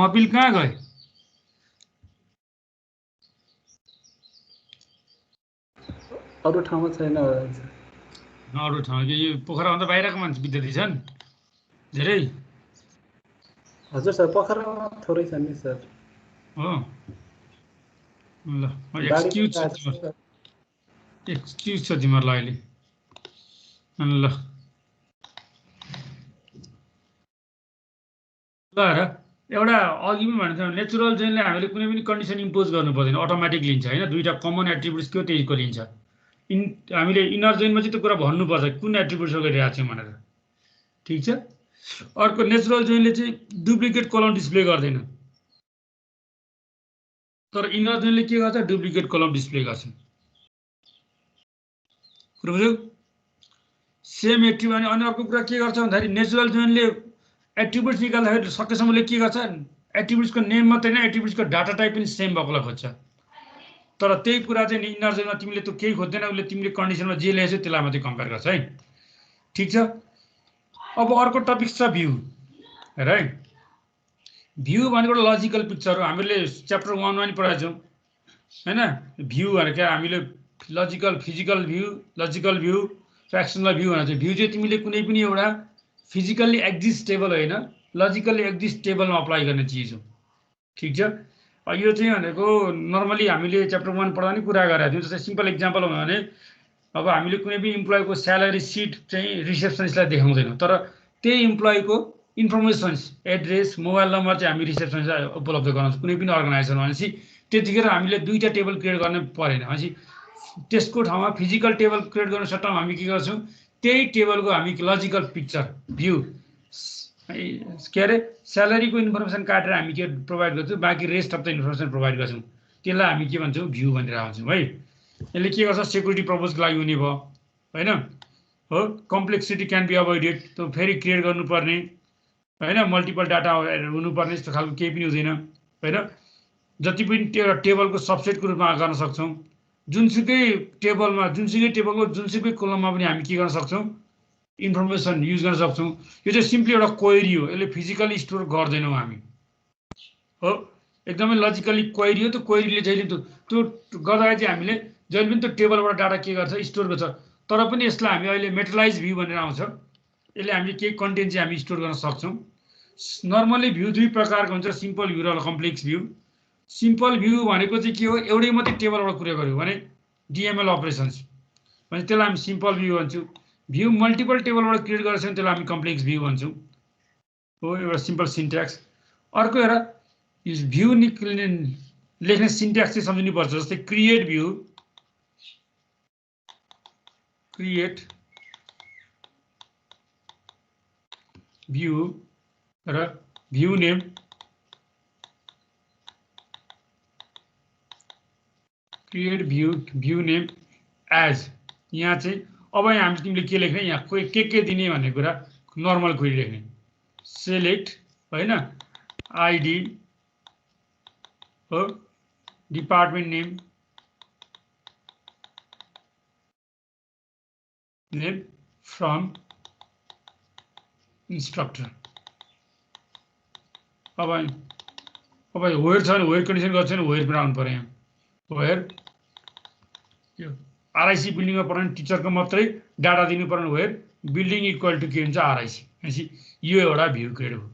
अपिल कहाँ गए अरू ठाउँमा छैन अरू ठाउँ यो पोखराभन्दा बाहिरको मान्छे विद्यार्थी छन् धेरै हजुर सर पोखरामा थोरै छन् नि सर हो ल एक्सक्युज छ तिमीहरूलाई अहिले ल र एउटा अघि पनि भनेको थियौँ नेचुरल जोइनले हामीले कुनै पनि कन्डिसन इम्पोज गर्नु पर्दैन अटोमेटिक लिन्छ होइन दुईटा कमन एट्रिब्युट्स के त्यहीको लिन्छ हामीले इनर जोइनमा चाहिँ त्यो कुरा भन्नुपर्छ कुन एट्रिब्युट्स गरिरहेको छौँ भनेर ठिक छ अर्को नेचुरल जोइनले चाहिँ डुप्लिकेट कलम डिस्प्ले गर्दैन तर इनर जोइनले के गर्छ डुप्लिकेट कलम डिस्प्ले गर्छ बुझ्यौ सेम एट्रिब्युट अनि अर्को कुरा के गर्छ भन्दाखेरि नेचुरल जोइनले एट्रिब्युट्स निकाल्दाखेरि सकेसम्मले के गर्छ एट्रिब्युट्सको नेम मात्रै होइन एट्रिब्युट्सको डाटा टाइप पनि सेम भएकोलाई खोज्छ तर त्यही कुरा चाहिँ इनर जोइनमा तिमीले त्यो केही खोज्दैन उसले तिमीले कन्डिसनमा जे ल्याएछौ त्यसलाई मात्रै कम्पेयर गर्छ है ठिक छ अब अर्को टपिक छ भ्यू हेर है भ्यू भनेको लजिकल पिक्चर हो हामीले च्याप्टर 1 मा नि पढाएको छौँ हैन भ्यू भनेको हामीले logical physical view logical view functional view भनेको चाहिँ भ्यू चाहिँ तिमीले कुनै पनि एउटा फिजिकल्ली एक्जिस्टेबल होइन लजिकल्ली एक्जिस्टेबलमा अप्लाई गर्ने चिज हो ठिक छ यो चाहिँ भनेको नर्मली हामीले च्याप्टर 1 पढ्दा नि कुरा गरेका थियौँ। जस्तै सिम्पल एक्जाम्पल हो भने अब हामीले कुनै पनि इम्प्लोइको स्यालेरी सिट चाहिँ रिसेप्सनिस्टलाई देखाउँदैनौँ, तर त्यही इम्प्लोइको इन्फर्मेसन्स एड्रेस मोबाइल नम्बर चाहिँ हामी रिसेप्सनिस्टलाई उपलब्ध गराउँछौँ कुनै पनि अर्गनाइजेसन भनेपछि त्यतिखेर हामीले दुईटा टेबल क्रिएट गर्न परेन। भनेपछि त्यसको ठाउँमा फिजिकल टेबल क्रिएट गर्न सट्टामा हामी के गर्छौँ त्यही टेबलको हामी लजिकल पिक्चर भ्यू के अरे स्यालेरीको इन्फर्मेसन काटेर हामी के प्रोभाइड गर्छौँ, बाँकी rest of the information provide गर्छौँ। त्यसलाई हामी के भन्छौँ भ्यू भनेर भन्छौँ है। यसले के गर्छ सेक्युरिटी पर्पजको लागि हुने भयो होइन हो। कम्प्लेक्सिटी क्यान बी अभोइडेड, त्यो फेरि क्रिएट गर्नुपर्ने होइन, मल्टिपल डाटा हुनुपर्ने यस्तो खालको केही पनि हुँदैन होइन। जति पनि टेबलको सबसेटको रूपमा गर्न सक्छौँ। जुनसुकै टेबलको जुनसुकै कोलममा पनि हामी के गर्न सक्छौँ इन्फर्मेसन युज गर्न सक्छौँ। यो चाहिँ सिम्पली एउटा क्वेरी हो, यसले फिजिकली स्टोर गर्दैनौँ हामी हो, एकदमै लजिकली क्वेरी हो। त्यो क्वेरीले जहिले त्यो गर्दाखेरि चाहिँ हामीले जहिले पनि त्यो टेबलबाट डाटा के गर्छ स्टोर गर्छ। तर पनि यसलाई हामी अहिले मेटलाइज भ्यू भनेर आउँछ, यसले हामीले केही कन्टेन्ट चाहिँ हामी स्टोर गर्न सक्छौँ। नर्मली भ्यू दुई प्रकारको हुन्छ, सिम्पल भ्यू र कम्प्लेक्स भ्यू। सिम्पल भ्यू भनेको चाहिँ के हो एउटै मात्रै टेबलबाट कुरा गर्यो भने डिएमएल अपरेसन्स भने त्यसलाई हामी सिम्पल भ्यू भन्छौँ। भ्यू मल्टिपल टेबलबाट क्रिएट गरेको छ भने त्यसलाई हामी कम्प्लेक्स भ्यू भन्छौँ हो, एउटा सिम्पल सिन्ट्याक्स। अर्को हेर भ्यू लेख्ने सिन्ट्याक्स चाहिँ सम्झिनुपर्छ। जस्तै क्रिएट भ्यू र view name create view name as. यहाँ चाहिँ अब यहाँ हामी तिमीले के लेख्ने यहाँ के दिने भन्ने कुरा नर्मल क्वेरी लेख्ने। सेलेक्ट होइन आइडी हो, डिपार्टमेन्ट नेम फ्रम इन्स्ट्रक्टर। अब वेयर छ भने वेयर कन्डिसन गर्छ भने वेयर पनि आउनु पर्यो। यहाँ वेयर यो आरआइसी बिल्डिङमा पढ्ने टिचरको मात्रै डाटा दिनु पर्ने वेयर बिल्डिङ इक्वल टु के हुन्छ आरआइसी। भनेपछि यो एउटा भ्यू क्रिएट हो।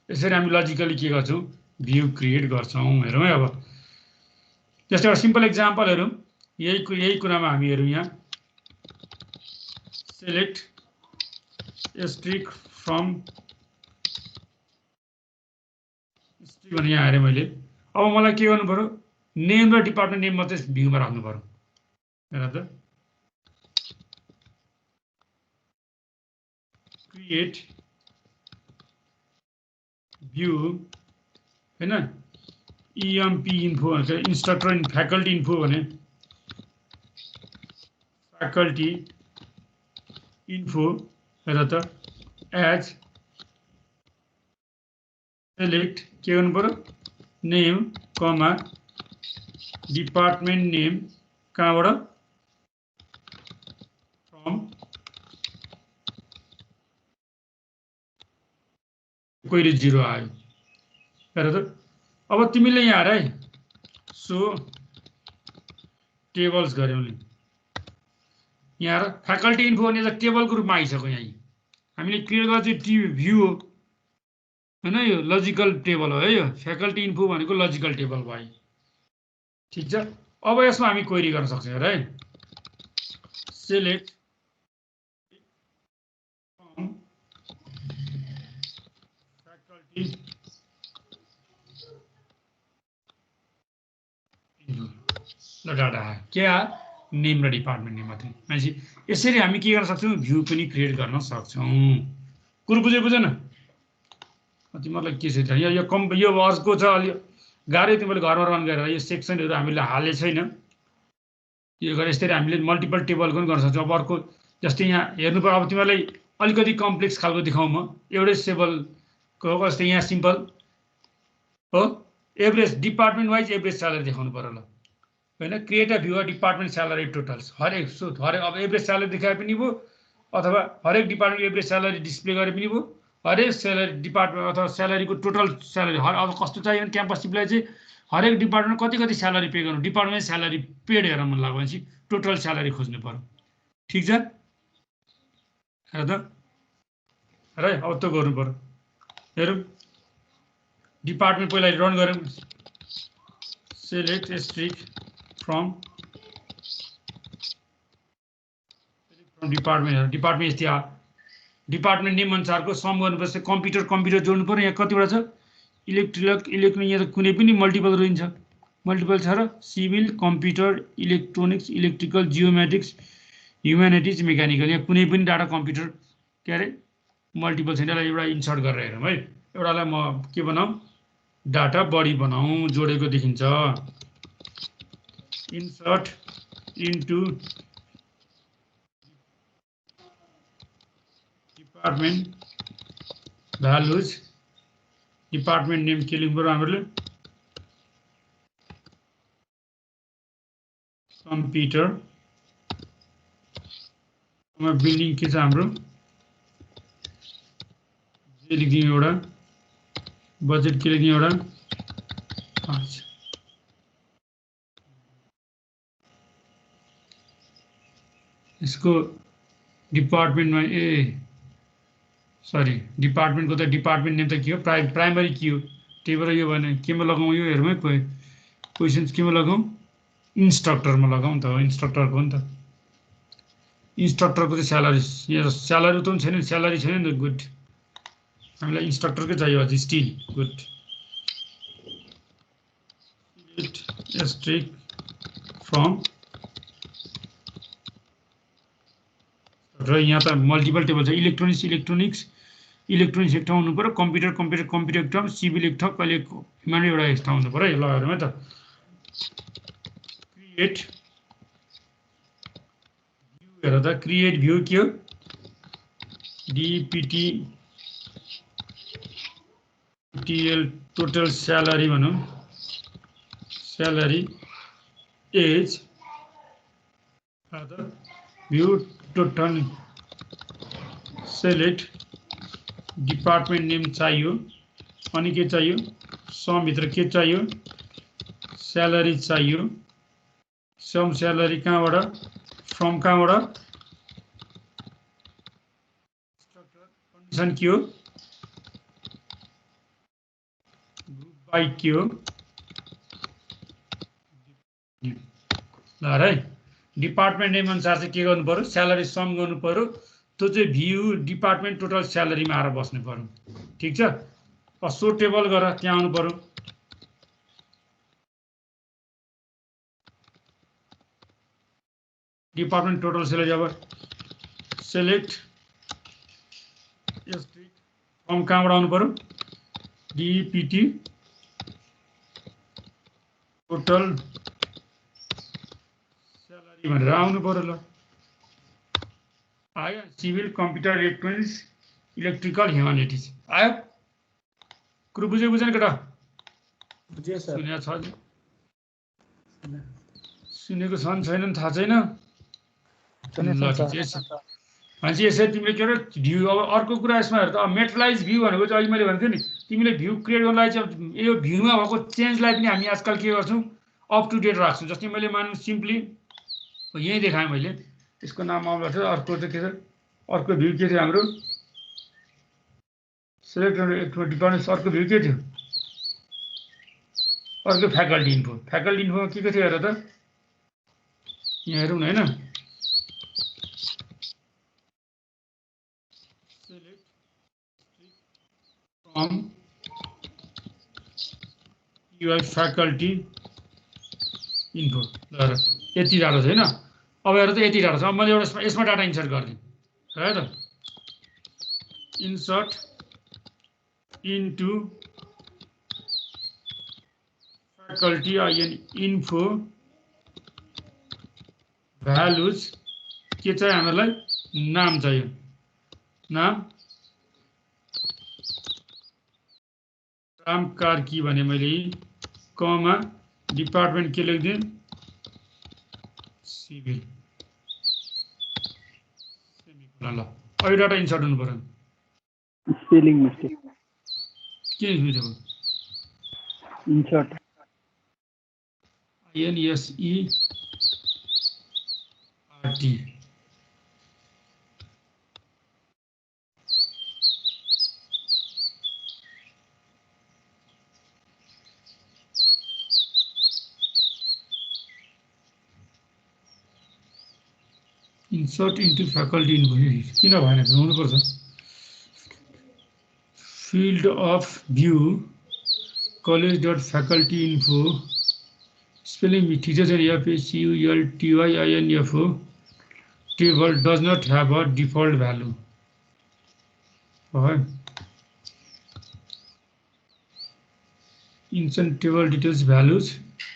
यसरी हामी लजिकली के गर्छौँ भ्यू क्रिएट गर्छौँ। हेरौँ है अब जस्तै एउटा सिम्पल इक्जाम्पल हेरौँ। यही कुरामा हामी हेरौँ यहाँ सेलेक्ट स्ट्रिक फ्रम स्ट्रिक भने यहाँ हेरेँ मैले। अब मलाई के गर्नु पर्यो नेम र डिपार्टमेन्ट नेम मात्रै भ्यूमा राख्नु पर्यो। हेर त क्रिएट भ्यू होइन इएमपी इन्फो भन्छ इन्स्ट्रक्टर इन फ्याकल्टी इन्फो भने फ्याकल्टी इन्फो। हेर त एज सेलेक्ट के गर्नु पर्यो नेम कमा डिपार्टमेन्ट नेम कहाँबाट फ्रम कोही 0 आयो। हेर त अब तिमीले यहाँ हेर है सो टेबल्स गऱ्यौ नि यहाँ फ्याकल्टी इन्फो भने त टेबलको रूपमा आइसक्यो। यहाँ हामीले क्रिएट गरेको चाहिँ भ्यू हो होइन, यो लजिकल टेबल हो है। यो फ्याकल्टी इन्फो भनेको लजिकल टेबल भयो। ठिक छ। अब यसमा हामी क्वेरी गर्न सक्छौँ। हेर है सेलेक्ट फ्याकल्टी ल डाटा आयो के आयो नेम र डिपार्टमेन्ट नेम मात्रै। भनेपछि यसरी हामी के गर्न सक्छौँ भ्यू पनि क्रिएट गर्न सक्छौँ। कुरो बुझेन तिमीहरूलाई के छ यो अर्को छ अलि गाह्रै तिमीले घरमा रन गरेर यो सेक्सनहरू हामीले हाले छैन। यो गरेर यसरी हामीले मल्टिपल टेबलको पनि गर्न सक्छौँ। अब अर्को जस्तै यहाँ हेर्नु पर्यो। अब तिमीहरूलाई अलिकति कम्प्लेक्स खालको देखाउँ म एउटै टेबलको जस्तै यहाँ सिम्पल हो average department wise average salary देखाउनु पर्यो ल होइन। Create a view of department salary totals हरेक अब एभरेज स्यालेरी देखाए पनि भयो अथवा हरेक डिपार्टमेन्ट एभरेज स्यालेरी डिस्प्ले गरे पनि भयो। हरेक स्यालेरी डिपार्टमेन्ट अथवा स्यालेरीको टोटल स्यालेरी अब कस्तो चाहियो भने क्याम्पस सिपलाई चाहिँ हरेक डिपार्टमेन्ट कति स्यालेरी पे गर्नु डिपार्टमेन्ट स्यालेरी पेड हेरेर मन लाग्यो भनेपछि टोटल स्यालेरी खोज्नु पर्यो। ठिक छ। हेर त हेर है अब त गर्नु पर्यो। हेरौँ डिपार्टमेन्ट पहिला रन गरौँ select asterisk from department department यस्तै डिपार्टमेन्ट नेम अनुसारको सम गर्नुपर्छ कम्प्युटर जोड्नु पर्यो यहाँ कतिवटा छ इलेक्ट्रोनिक यहाँ त कुनै पनि मल्टिपल रहन्छ मल्टिपल छ र civil computer electronics electrical geometrics humanities mechanical यहाँ कुनै पनि डाटा कम्प्युटर के अरे मल्टिपल छैन यसलाई एउटा इन्सर्ट गरेर हेरौँ है एउटालाई म के बनाऊँ डाटा बडी बनाऊँ जोडेको देखिन्छ insert into department values department name के लेख्नु पर्यो हामीहरूले कम्प्युटर बिल्डिङ के छ हाम्रो जे लेखिदिउँ एउटा बजेट के लेख्ने एउटा यसको डिपार्टमेन्टमा सरी डिपार्टमेन्टको त डिपार्टमेन्ट नेम त के हो प्राइमरी के हो त्यही भएर यो भने केमा लगाउँ यो हेरौँ है क्वेसन्स केमा लगाउँ इन्स्ट्रक्टरमा लगाउँ त इन्स्ट्रक्टरको हो नि त इन्स्ट्रक्टरको चाहिँ स्यालेरी त छैन स्यालेरी छैन नि त गुड हामीलाई इन्स्ट्रक्टरकै चाहियो अझै स्टिल गुड एस्ट्रिक फ्रम र यहाँ त मल्टिपल टेबल छ इलेक्ट्रोनिक्स एक ठाउँ हुनु पर्यो कम्प्युटर एक ठाउँ सिभिल एक ठाउँ कहिले ह्युम्यानिटी एउटा एक ठाउँ हुनु पर्यो ल हेरौँ है त क्रिएट भ्यू हेर त क्रिएट भ्यू के हो डिपिटी टिएल टोटल स्यालेरी भनौँ salary as view total select department name चाहियो अनि के चाहियो सम भित्र के चाहियो स्यालेरी चाहियो सम स्यालेरी कहाँबाट फ्रम कहाँबाट कन्डिसन के हो ग्रुप बाई के हो ल है डिपार्टमेन्ट नेम अनुसार चाहिँ के गर्नु पर्यो स्यालेरी सम गर्नु पर्यो त्यो चाहिँ भ्यू डिपार्टमेन्ट टोटल स्यालेरीमा आएर बस्नु पर्यो ठिक छ सो टेबल गरेर त्यहाँ आउनु पर्यो डिपार्टमेन्ट टोटल स्यालेरी अब सेलेक्ट फ्रम कहाँबाट आउनु पर्यो डिपिटी टोटल स्यालेरी भनेर आउनु पर्यो ल आयो civil computer electronics electrical humanities आयो कुरो बुझेन केटा सुनेको छ सुनेको छन् छैनन् थाहा छैन ल ठिकै छ भनेपछि यसरी तिमीले के अरे भ्यू अब अर्को कुरा यसमा हेर त मेटलाइज भ्यू भनेको चाहिँ अघि मैले भनेको थिएँ नि तिमीले भ्यू क्रिएट गर्नलाई चाहिँ यो भ्यूमा भएको चेन्जलाई पनि हामी आजकल के गर्छौँ अप टु डेट राख्छौँ जस्तै मैले मानौँ सिम्पली यहीँ देखाएँ मैले यसको नाम आउँदा थियो अर्को चाहिँ के छ अर्को भ्यू के थियो हाम्रो सेलेक्ट डिपार्टमेन्ट अर्को भ्यू के थियो अर्को फ्याकल्टी इन्फोमा के थियो हेर त यहाँ हेरौँ न होइन फ्रम युआई फ्याकल्टी इन्फो ल यति डाटा छ होइन अब हेर त यति डाटा छ अब मैले एउटा यसमा डाटा इन्सर्ट गरिदिएँ है त insert into faculty info values के चाहियो हामीलाई नाम चाहियो नाम राम कार्की भने मैले कमा डिपार्टमेन्ट के लेखिदिएँ सिभिल ल अहिले डाटा इन्सर्ट हुनु पर्यो स्पेलिङ मिस्टेक के बुझ्यो insert INSERT insert into faculty info किन भएन हुनुपर्छ field of view college.facultyinfo spelling teachers and FACULTYINFO table does not have a default value. Insert table details values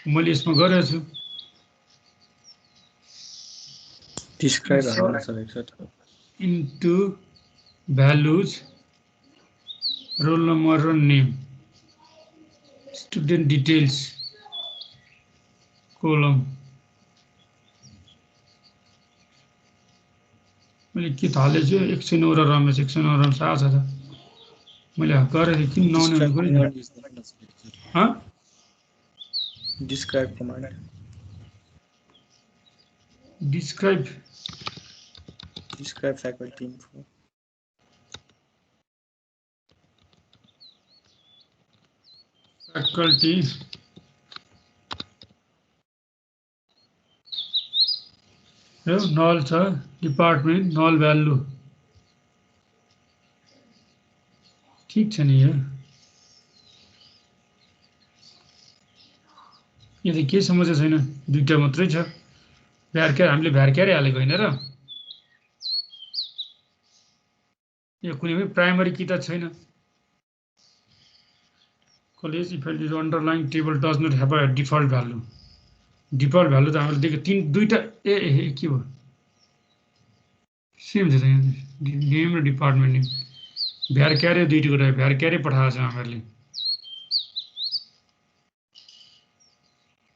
मैले यसमा गरेको छु describe into values roll number and name student details column मैले के थाले छु 109 र रमेश 109 रमेश आछ त मैले गरेँ किन नआउने भनेको ह describe command describe faculty info faculty null छ department null value ठीक छ नि यो यदि के समस्या छैन दुईटा मात्रै छ भ्यारक्यार हामीले भ्यारक्यारै हालेको हैन र यो कुनै पनि प्राइमरी की त छैन college if it is underlying table does not have a default value default value त हामीले देखेको तीन दुईटा ए के हो सेम छ नेम र डिपार्टमेन्ट नेम भ्यारक्यारै दुईटको रह्यो भ्यारक्यारै पठाएको छ हामीहरूले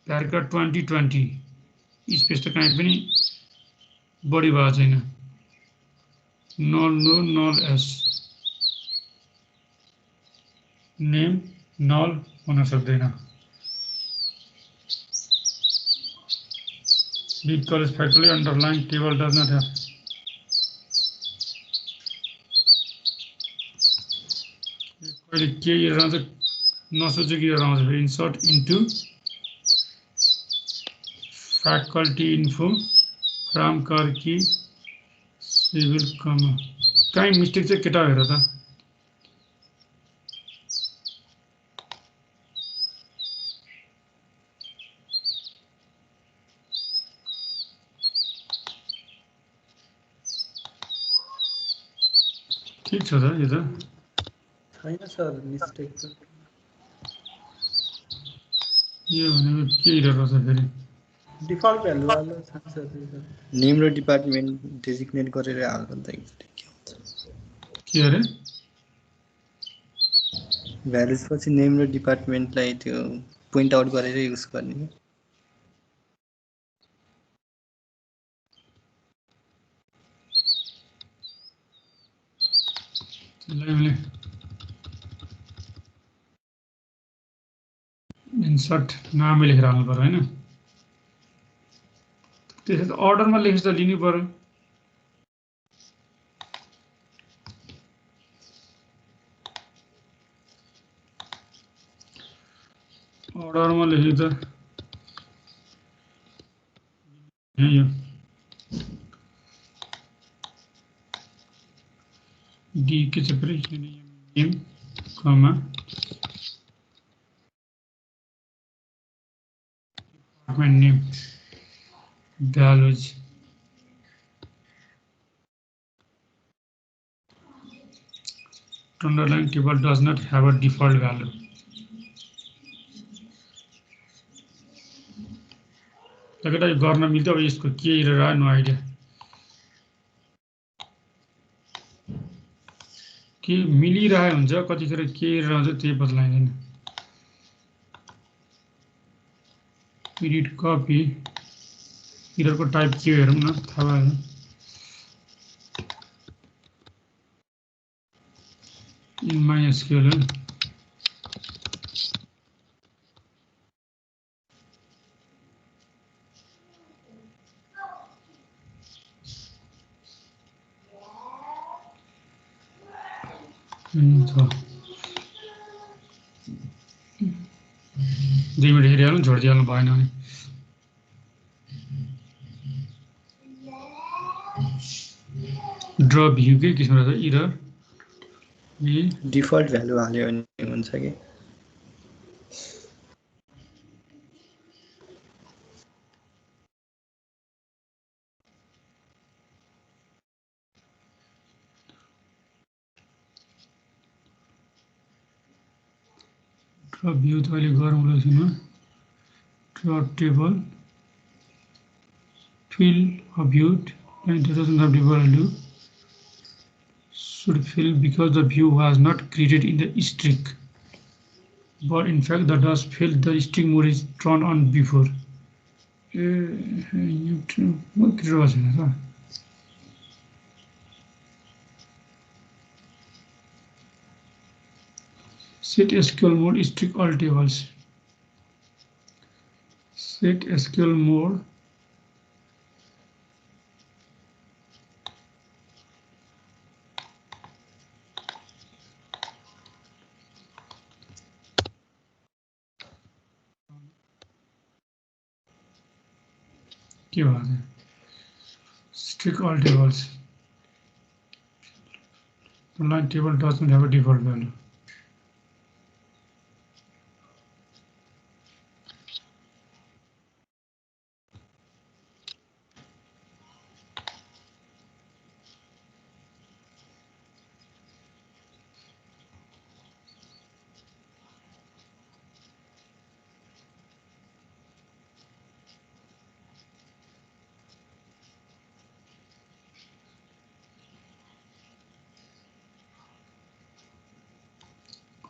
भ्यारक्यार 2020 स्पेस त कहीँ पनि बढी भएको छैन null s नेम null हुन सक्दैन big college faculty underlying table does not have कहिले के रहन्छ नसोचेको कि रहन्छ insert into faculty info from Karki civil comma कहीं मिस्टेक चाहिँ केटा हेर त ठीक छ त यो त छैन सर मिस्टेक त यो भनेको के इरर छ फेरि डिफल्ट भ्यालु वाला छ सर नेम र डिपार्टमेन्ट डेजिग्नेट गरेर हाल्दा के हुन्छ के अरे भ्यालुज पछि नेम र डिपार्टमेन्टलाई त्यो पोइन्ट आउट गरेर युज गर्ने इन्सर्ट नामै लेखेर हाल्नु पर्यो हैन त्यसै त अर्डरमा लेखेर त लिनु पर्यो अर्डरमा लेखे त यो डी के छ फेरि name comma department name values underlying table does not have a default value लगेर गर्न मिल्थ्यो अब यसको के इरर आयो नो आइडिया के मिलिरहेको हुन्छ कतिखेर के इरर आउँछ त्यही बदलाइदैन एडिट कपी इररको टाइप के हेरौँ न थाहा भएन इन MySQL दुई मिनट हेरिहाल्नु छोडिदिइहाल्नु भएन भने ड्रप भ्यू के किसमा छ एरर डिफल्ट भ्यालु हाल्यो भने हुन्छ कि ड्रप भ्यू त अहिले गरौँ ल drop table field of viewed and dozens of value should fill because the view was not created in the string, but in fact the does fill the string mode is turned on before. Set SQL mode string all tables. Set SQL mode strict all tables. The line table doesn't have a default value.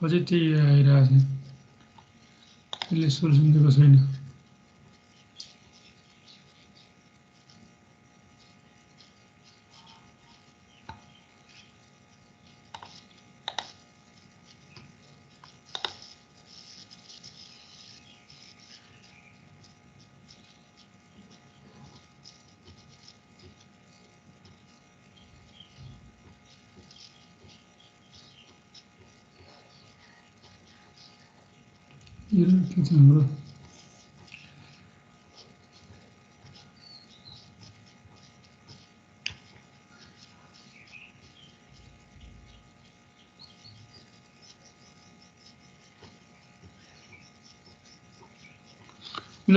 अझै त्यही आइरहेको छ यसले solution दिएको छैन के छ हाम्रो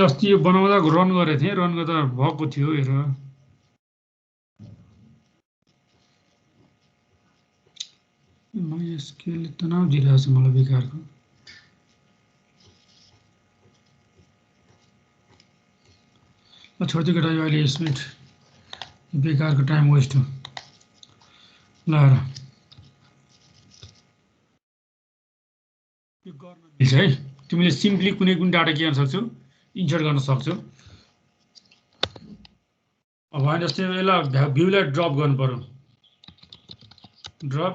अस्ति यो बनाउँदा रन गरेको थिएँ रन गर्दा भएको थियो हेर MySQL तनाव दिइरहेको छ मलाई बेकारको छोड्दै केटा यो अहिले यसमा बेकारको टाइम वेस्ट हो ल यो गर्न मिल्छ है तिमीले सिम्पली कुनै कुन डाटा के गर्न सक्छौ इन्सर्ट गर्न सक्छौ अब हैन जस्तै यसलाई भ्यूलाई ड्रप गर्नु पर्यो ड्रप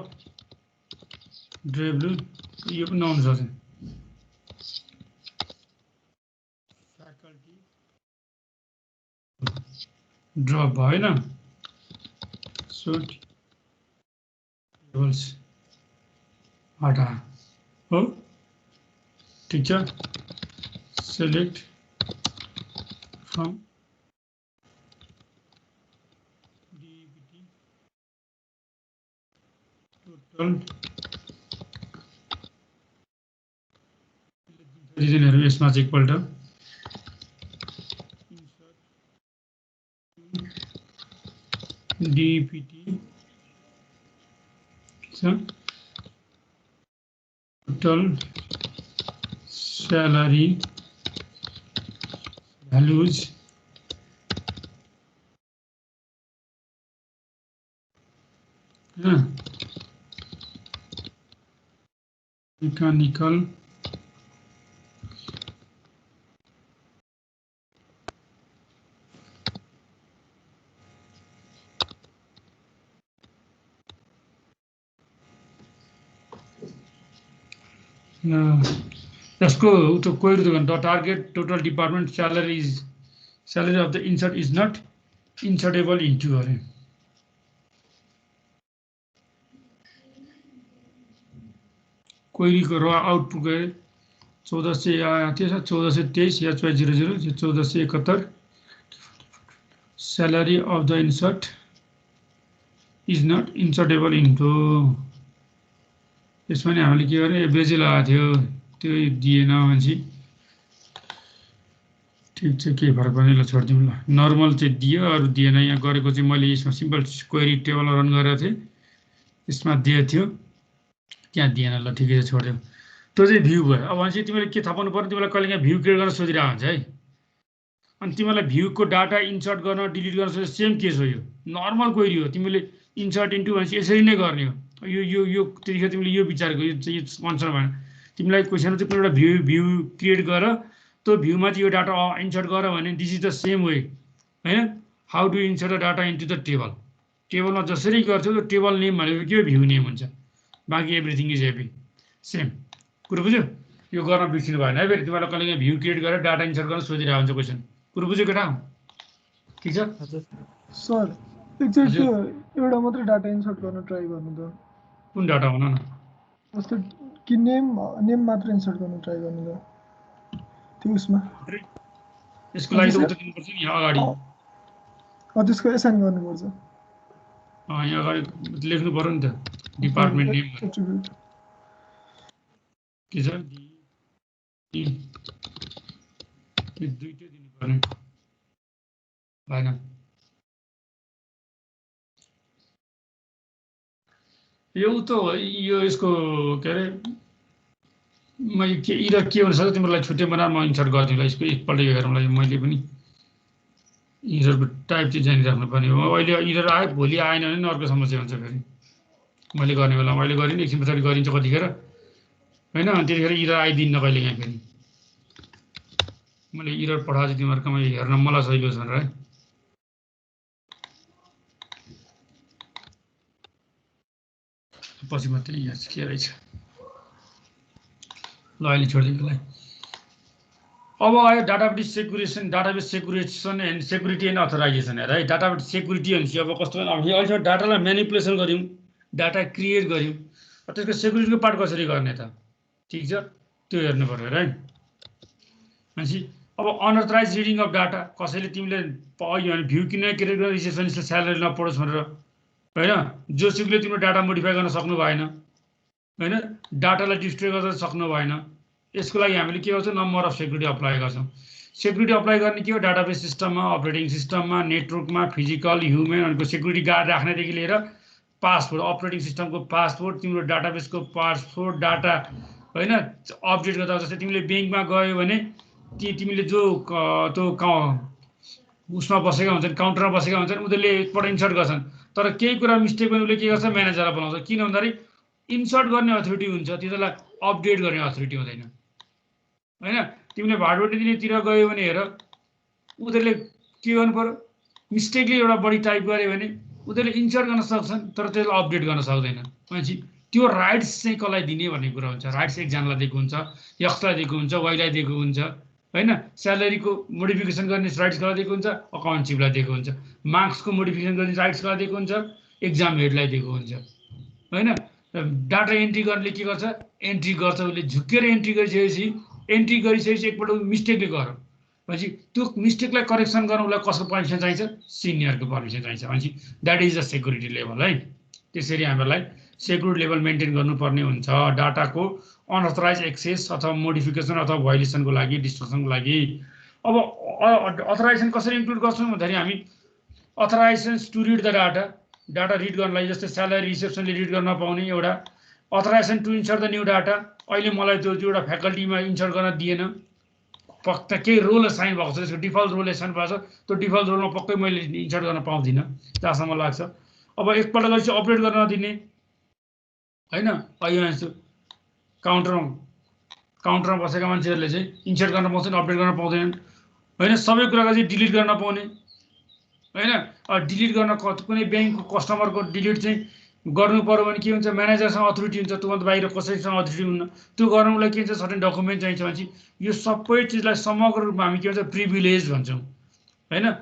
ड्रेब्लु यो पनि नआउन सक्छ ड्रप भएन सुट टेबल्स हटा हो ठीक छ select from DBT total रिजनहरु यसमा चाहिँ एकपल्ट DBT total salary values mechanical यसको उतो क्वेरी त the target total department salary of the insert is not insertable into अरे क्वेरी को र आउटपुट गए 1400 आया थियो 1423 या 1400 1471 salary of the insert is not insertable into यसमा नि हामीले के गर्ने एभरेजै लगाएको थियो त्यो दिएन भनेपछि ठिक छ के फरक पर्दैन ल छोडिदिउँ ल नर्मल चाहिँ दियो अरू दिएन यहाँ गरेको चाहिँ मैले यसमा सिम्पल क्वेरी टेबल रन गरेको थिएँ यसमा दिएको थियो त्यहाँ दिएन ल ठिकै छ छोडिदिउँ त्यो चाहिँ भ्यू भयो अब भनेपछि तिमीले के थपाउनु पर्यो तिमीलाई कहिले काहीँ भ्यू क्रिएट गर्न सोधिरहेको हुन्छ है अनि तिमीलाई भ्यूको डाटा इन्सर्ट गर्न डिलिट गर्न सोध्यो सेम केस हो यो नर्मल क्वेरी हो तिमीले इन्सर्ट इन्टु भनेपछि यसरी नै गर्ने हो यो त्यतिखेर तिमीले यो विचार यो कन्सर्न भएन तिमीलाई क्वेसनमा चाहिँ कुनै एउटा भ्यू क्रिएट गर त्यो भ्यूमा चाहिँ यो डाटा इन्सर्ट गर भने this is the same way होइन how to insert the data into the table टेबलमा जसरी गर्छौ त्यो टेबल नेम भनेको के भ्यू नेम हुन्छ बाँकी एभ्रिथिङ इज हेभी सेम कुरो बुझ्यो यो गर्न बिर्सिनु भएन है फेरि तिमीलाई कहिले काहीँ भ्यू क्रिएट गरेर डाटा इन्सर्ट गर्न सोधिरहेको हुन्छ क्वेसन कुरो बुझ्यो केटा ठिक छ सर एकचोटि त्यो एउटा मात्रै डाटा इन्सर्ट गर्न ट्राई गर्नु त कुन डाटा भन न जस्तो कि नेम मात्र इन्सर्ट गर्न ट्राई गर्नु त त्यो उसमा यसको लागि त उता दिनुपर्छ नि यहाँ अगाडि त्यसको एसाइन गर्नुपर्छ यहाँ अगाडि लेख्नु पर्यो नि त डिपार्टमेन्ट नेम के छ दुईटै दिनुपर्ने भएन यो त यो यसको के अरे मैले के इरर के हुनसक्छ तिमीलाई छुट्टै बनाएर म इन्सर्ट गरिदिउँला यसको एकपल्ट हेरौँला मैले पनि इररको टाइप चाहिँ जानिराख्नु पर्ने हो अहिले इरर आयो भोलि आएन भने अर्को समस्या हुन्छ फेरि मैले गर्ने बेला मैले गरिनँ एकछिन पछाडि गरिन्छ कतिखेर होइन त्यतिखेर इरर आइदिन्न कहिले यहाँ फेरि मैले इरर पठाएको छु तिमीहरूकोमा हेर्न मलाई सजिलो छ भनेर है पछि मात्रै यहाँ के रहेछ ल अहिले छोडिदिनुलाई अब आयो database सेक्युरेसन and security and authorization हेर है डाटाबेस सेक्युरिटी भनेपछि अब कस्तो अब अहिलेसम्म डाटालाई म्यानिपुलेसन गऱ्यौँ डाटा क्रिएट गऱ्यौँ त्यसको सेक्युरिटीको पार्ट कसरी गर्ने त ठिक छ त्यो हेर्नु पर्यो है भनेपछि अब अनअथराइज रिडिङ अफ डाटा कसैले तिमीले पायो भने भ्यू किन क्रिएट गरेर रिसेप्सनिस्टले स्यालेरी नपढोस् भनेर होइन जोसुकले तिम्रो डाटा मोडिफाई गर्न सक्नु भएन होइन डाटालाई डिस्ट्रोय गर्न सक्नु भएन यसको लागि हामीले के गर्छौँ नम्बर अफ सेक्युरिटी अप्लाई गर्छौँ सेक्युरिटी अप्लाई गर्ने के हो डाटाबेस सिस्टममा अपरेटिङ सिस्टममा नेटवर्कमा फिजिकल ह्युमन अरूको सेक्युरिटी गार्ड राख्नेदेखि लिएर पासवर्ड अपरेटिङ सिस्टमको पासवर्ड तिम्रो डाटाबेसको पासवर्ड डाटा होइन अपडेट गर्दा जस्तै तिमीले ब्याङ्कमा गयो भने तिमीले जो त्यो उसमा बसेका हुन्छन् काउन्टरमा बसेका हुन्छन् उनीहरूले एकपल्ट इन्सर्ट गर्छन् तर केही कुरा मिस्टेक पनि उसले के गर्छ म्यानेजरलाई बोलाउँछ किन भन्दाखेरि इन्सर्ट गर्ने अथोरिटी हुन्छ त्यसलाई अपडेट गर्ने अथोरिटी हुँदैन होइन तिमीले भाडवटीतिर गयो भने हेर उनीहरूले के गर्नु पर्यो मिस्टेकले एउटा बढी टाइप गऱ्यो भने उनीहरूले इन्सर्ट गर्न सक्छन् तर त्यसलाई अपडेट गर्न सक्दैन भनेपछि त्यो राइट्स चाहिँ कसलाई दिने भन्ने कुरा हुन्छ राइट्स एकजनालाई दिएको हुन्छ यक्सलाई दिएको हुन्छ वाइलाई दिएको हुन्छ होइन स्यालेरीको मोडिफिकेसन गर्ने राइट्स कसलाई दिएको हुन्छ अकाउन्ट चिफलाई दिएको हुन्छ मार्क्सको मोडिफिकेसन गर्ने राइट्स कसलाई दिएको हुन्छ एक्जाम हेडलाई दिएको हुन्छ होइन डाटा एन्ट्री गर्नेले के गर्छ एन्ट्री गर्छ उसले झुकेर एन्ट्री गरिसकेपछि एकपल्ट मिस्टेकले गर भनेपछि त्यो मिस्टेकलाई करेक्सन गर्न उसलाई कसको पर्मिसन चाहिन्छ सिनियरको पर्मिसन चाहिन्छ भनेपछि that is the security level है त्यसरी हामीलाई सेक्युरिटी लेभल मेन्टेन गर्नुपर्ने हुन्छ डाटाको अनअथराइज एक्सेस अथवा मोडिफिकेसन अथवा भायोलेसनको लागि डिस्ट्रक्सनको लागि अब अथराइजेसन कसरी इन्क्लुड गर्छौँ भन्दाखेरि हामी authorization to read the data read गर्नलाई जस्तै स्यालेरी रिसेप्सनले रिड गर्न नपाउने एउटा authorization to insert the new data अहिले मलाई त्यो एउटा फ्याकल्टीमा इन्सर्ट गर्न दिएन पक्का केही रोल असाइन भएको छ त्यसको डिफल्ट रोल असाइन भएको छ त्यो डिफल्ट रोलमा पक्कै मैले इन्सर्ट गर्न पाउँदिनँ जहाँसम्म लाग्छ अब एकपल्ट गरेपछि अपडेट गर्न नदिने होइन अहिले काउन्टरमा बसेका मान्छेहरूले चाहिँ इन्सर्ट गर्न पाउँछन् अपडेट गर्न पाउँदैनन् होइन सबै कुरालाई चाहिँ डिलिट गर्न पाउने होइन डिलिट गर्न कुनै ब्याङ्कको कस्टमरको डिलिट चाहिँ गर्नु पर्यो भने के हुन्छ म्यानेजरसँग अथोरिटी हुन्छ त्योभन्दा बाहिर कसैसँग अथोरिटी हुन्न त्यो गर्नुलाई के हुन्छ सर्टेन डकुमेन्ट चाहिन्छ भनेपछि यो सबै चिजलाई समग्र रूपमा हामी के भन्छ प्रिभिलेज भन्छौँ होइन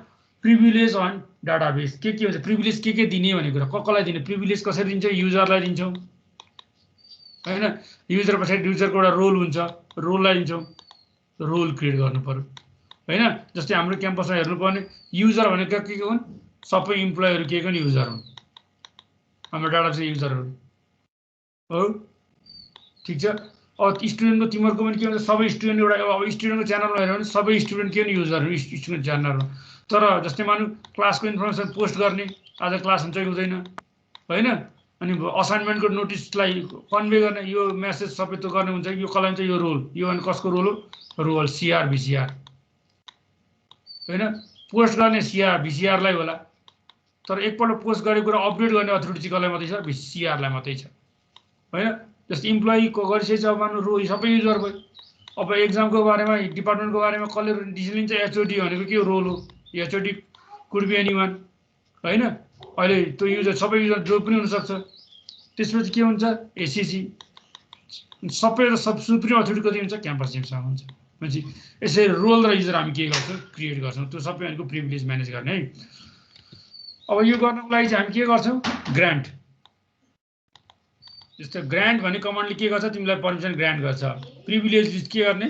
प्रिभिलेज अन डाटाबेस के हुन्छ प्रिभिलेज के दिने भन्ने कुरा कसलाई दिने प्रिभिलेज कसरी दिन्छ युजरलाई दिन्छौँ होइन युजर पछाडि युजरको एउटा रोल हुन्छ रोललाई दिन्छौँ रोल क्रिएट गर्नु पर्यो होइन जस्तै हाम्रो क्याम्पसमा हेर्नुपर्ने युजर भनेको के हुन् सबै इम्प्लोइहरू के पनि युजर हुन् हाम्रो डाटाबेस युजरहरू हो ठिक छ अब स्टुडेन्टको तिमीहरूको पनि के हुन्छ सबै स्टुडेन्ट एउटा अब स्टुडेन्टको च्यानलमा हेऱ्यो भने सबै स्टुडेन्ट के नि युजरहरू स्टुडेन्ट च्यानलमा तर जस्तै मानौँ क्लासको इन्फर्मेसन पोस्ट गर्ने आज क्लास हुन्छ कि हुँदैन होइन अनि असाइनमेन्टको नोटिसलाई कन्भे गर्ने यो मेसेज सबै त्यो गर्ने हुन्छ यो कसलाई चाहिँ यो रोल यो अनि कसको रोल हो रोल सिआर भिसिआर होइन पोस्ट गर्ने सिआर भिसिआरलाई होला तर एकपल्ट पोस्ट गरेको कुरा अपडेट गर्ने अथोरिटी चाहिँ कसलाई मात्रै छ सिआरलाई मात्रै छ होइन जस्तै इम्प्लोइको गरिसकेपछि अब मान्नु रो सबै युजर भयो अब एक्जामको बारेमा डिपार्टमेन्टको बारेमा कसले डिसिजन लिन्छ एचओडी भनेको के रोल हो एचओडी कुड बी एनीवान होइन अहिले त्यो युजर सबै युजर जो पनि हुनसक्छ त्यसपछि के हुन्छ एसिसी सबै सब सुप्रिम अथोरिटी कति हुन्छ क्याम्पस टिमसँग हुन्छ भनेपछि यसरी रोल र युजर हामी के गर्छौँ क्रिएट गर्छौँ त्यो सबै भनेको प्रिभिलेज म्यानेज गर्ने है अब यो गर्नको लागि चाहिँ हामी के गर्छौँ ग्रान्ट जस्तो ग्रान्ट भन्ने कमान्डले के गर्छ तिमीलाई पर्मिसन ग्रान्ट गर्छ प्रिभिलेज लिस्ट के गर्ने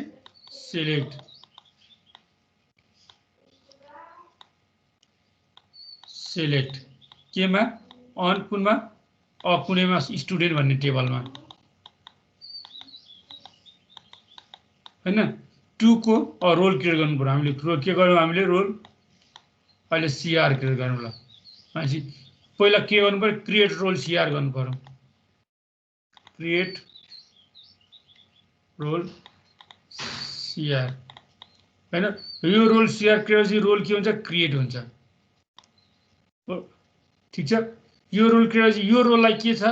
सेलेक्ट केमा अन कुनमा कुनैमा स्टुडेन्ट भन्ने टेबलमा होइन टुको रोल क्रिएट गर्नु पर्यो हामीले के गर्यौँ हामीले रोल अहिले सिआर क्रिएट गर्नु ल भनेपछि पहिला के गर्नु पर्यो क्रिएट रोल सिआर गर्नु पर्यो क्रिएट रोल सिआर होइन यो रोल सिआर क्रिएट रोल के हुन्छ क्रिएट हुन्छ ठिक छ यो रोल क्रिएट यो रोललाई के छ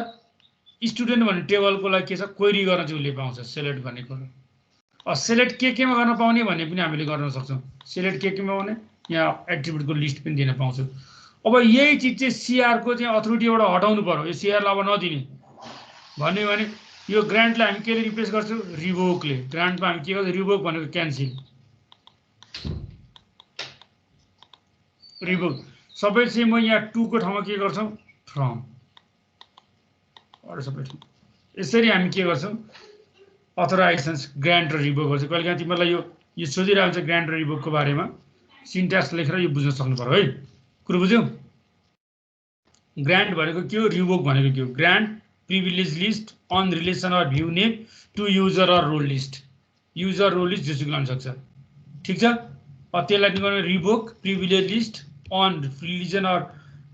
स्टुडेन्ट भन्ने टेबलको लागि के छ क्वेरी गर्न चाहिँ उसले पाउँछ सेलेक्ट भन्ने कुरो सेलेक्ट केमा गर्न पाउने भन्ने पनि हामीले गर्न सक्छौँ सेलेक्ट केमा पाउने यहाँ एट्रिब्युटको लिस्ट पनि दिन पाउँछौँ अब यही चिज चाहिँ सिआरको चाहिँ अथोरिटीबाट हटाउनु पर्यो यो सिआरलाई अब नदिने भन्यो भने यो ग्रान्टलाई हामी केले रिप्लेस गर्छौँ रिभोकले ग्रान्टमा हामी के गर्छौँ रिभोक भनेको क्यान्सिल रिभोक सबै चाहिँ म यहाँ टुको ठाउँमा के गर्छौँ फ्रम अरू सबै यसरी हामी के गर्छौँ अथोराइजेसन्स ग्रान्ट र रिभोक गर्छौँ कहिलेकाहीँ तिमीहरूलाई यो सोधिरहेको हुन्छ ग्रान्ट र रिभोकको बारेमा सिन्ट्याक्स लेखेर यो बुझ्न सक्नु पर्यो है कुरो बुझ्यौ ग्रान्ट भनेको के हो रिभोक भनेको के हो grant privilege list on relation or view name to user or role list user role list जेसुकै लान सक्छ ठिक छ त्यसलाई गर्नु revoke privilege list on religion or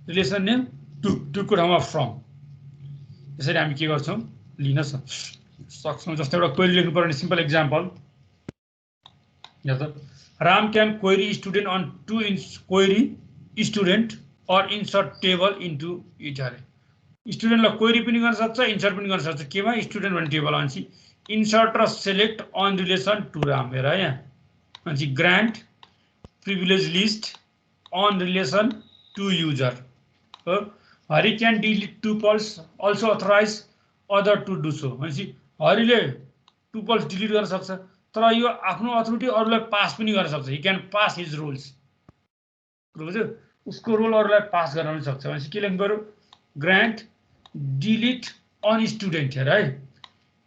relation name टुको ठाउँमा फ्रम यसरी हामी के गर्छौँ लिन सक्छौँ जस्तै एउटा क्वेरी लेख्नु पर्ने सिम्पल एक्जाम्पल यहाँ त Ram can query student on to query student or insert table into it अरे स्टुडेन्टलाई क्वेरी पनि गर्न सक्छ इन्सर्ट पनि गर्न सक्छ केमा स्टुडेन्ट भन्ने टेबल भनेपछि इन्सर्ट र select on relation to Ram हेर यहाँ भनेपछि grant privilege list on relation to user हो Hari can delete tuples also authorize other to do so भनेपछि हरिले टुपल्स डिलिट गर्न सक्छ तर यो आफ्नो अथोरिटी अरूलाई पास पनि गर्न सक्छ he can pass his roles बुझ्यो उसको रोल अरूलाई पास गर्न पनि सक्छ भनेपछि के लेख्नु पऱ्यो ग्रान्ट डिलिट अन स्टुडेन्ट हेर है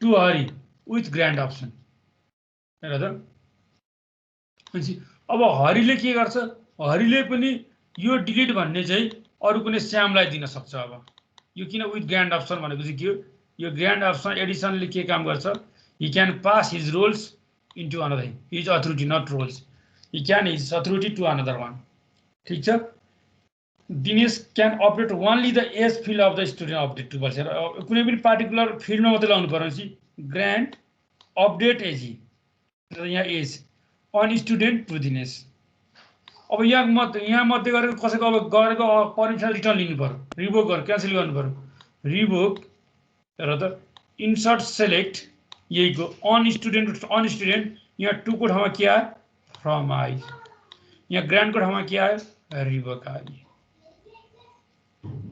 to Hari with grant option हेर त भनेपछि अब हरिले के गर्छ हरिले पनि यो डिलिट भन्ने चाहिँ अरू कुनै श्यामलाई दिन सक्छ अब यो किन विथ ग्रान्ट अप्सन भनेको चाहिँ के हो यो ग्रान्ट अप्सन एडिसनले के काम गर्छ he can pass his roles into another his authority not roles he can his authority to another one ठिक छ Dinesh can update only the age field of the student update to बल्छ कुनै पनि particular फिल्डमा मात्रै लाउनु पर्यो भनेपछि ग्रान्ट अपडेट एज यहाँ age on student to Dinesh अब यहाँ मध्ये गरेको कसैको अब गरेको पर्मिसन रिटर्न लिनु पर्यो रिभोक गर्नु क्यान्सल गर्नु पर्यो रिभोक र त इन्सर्ट सेलेक्ट यहीको अन स्टुडेन्ट यहाँ टुको ठाउँमा के आयो फ्रम आयो यहाँ ग्रान्टको ठाउँमा के आयो रिभोक आयो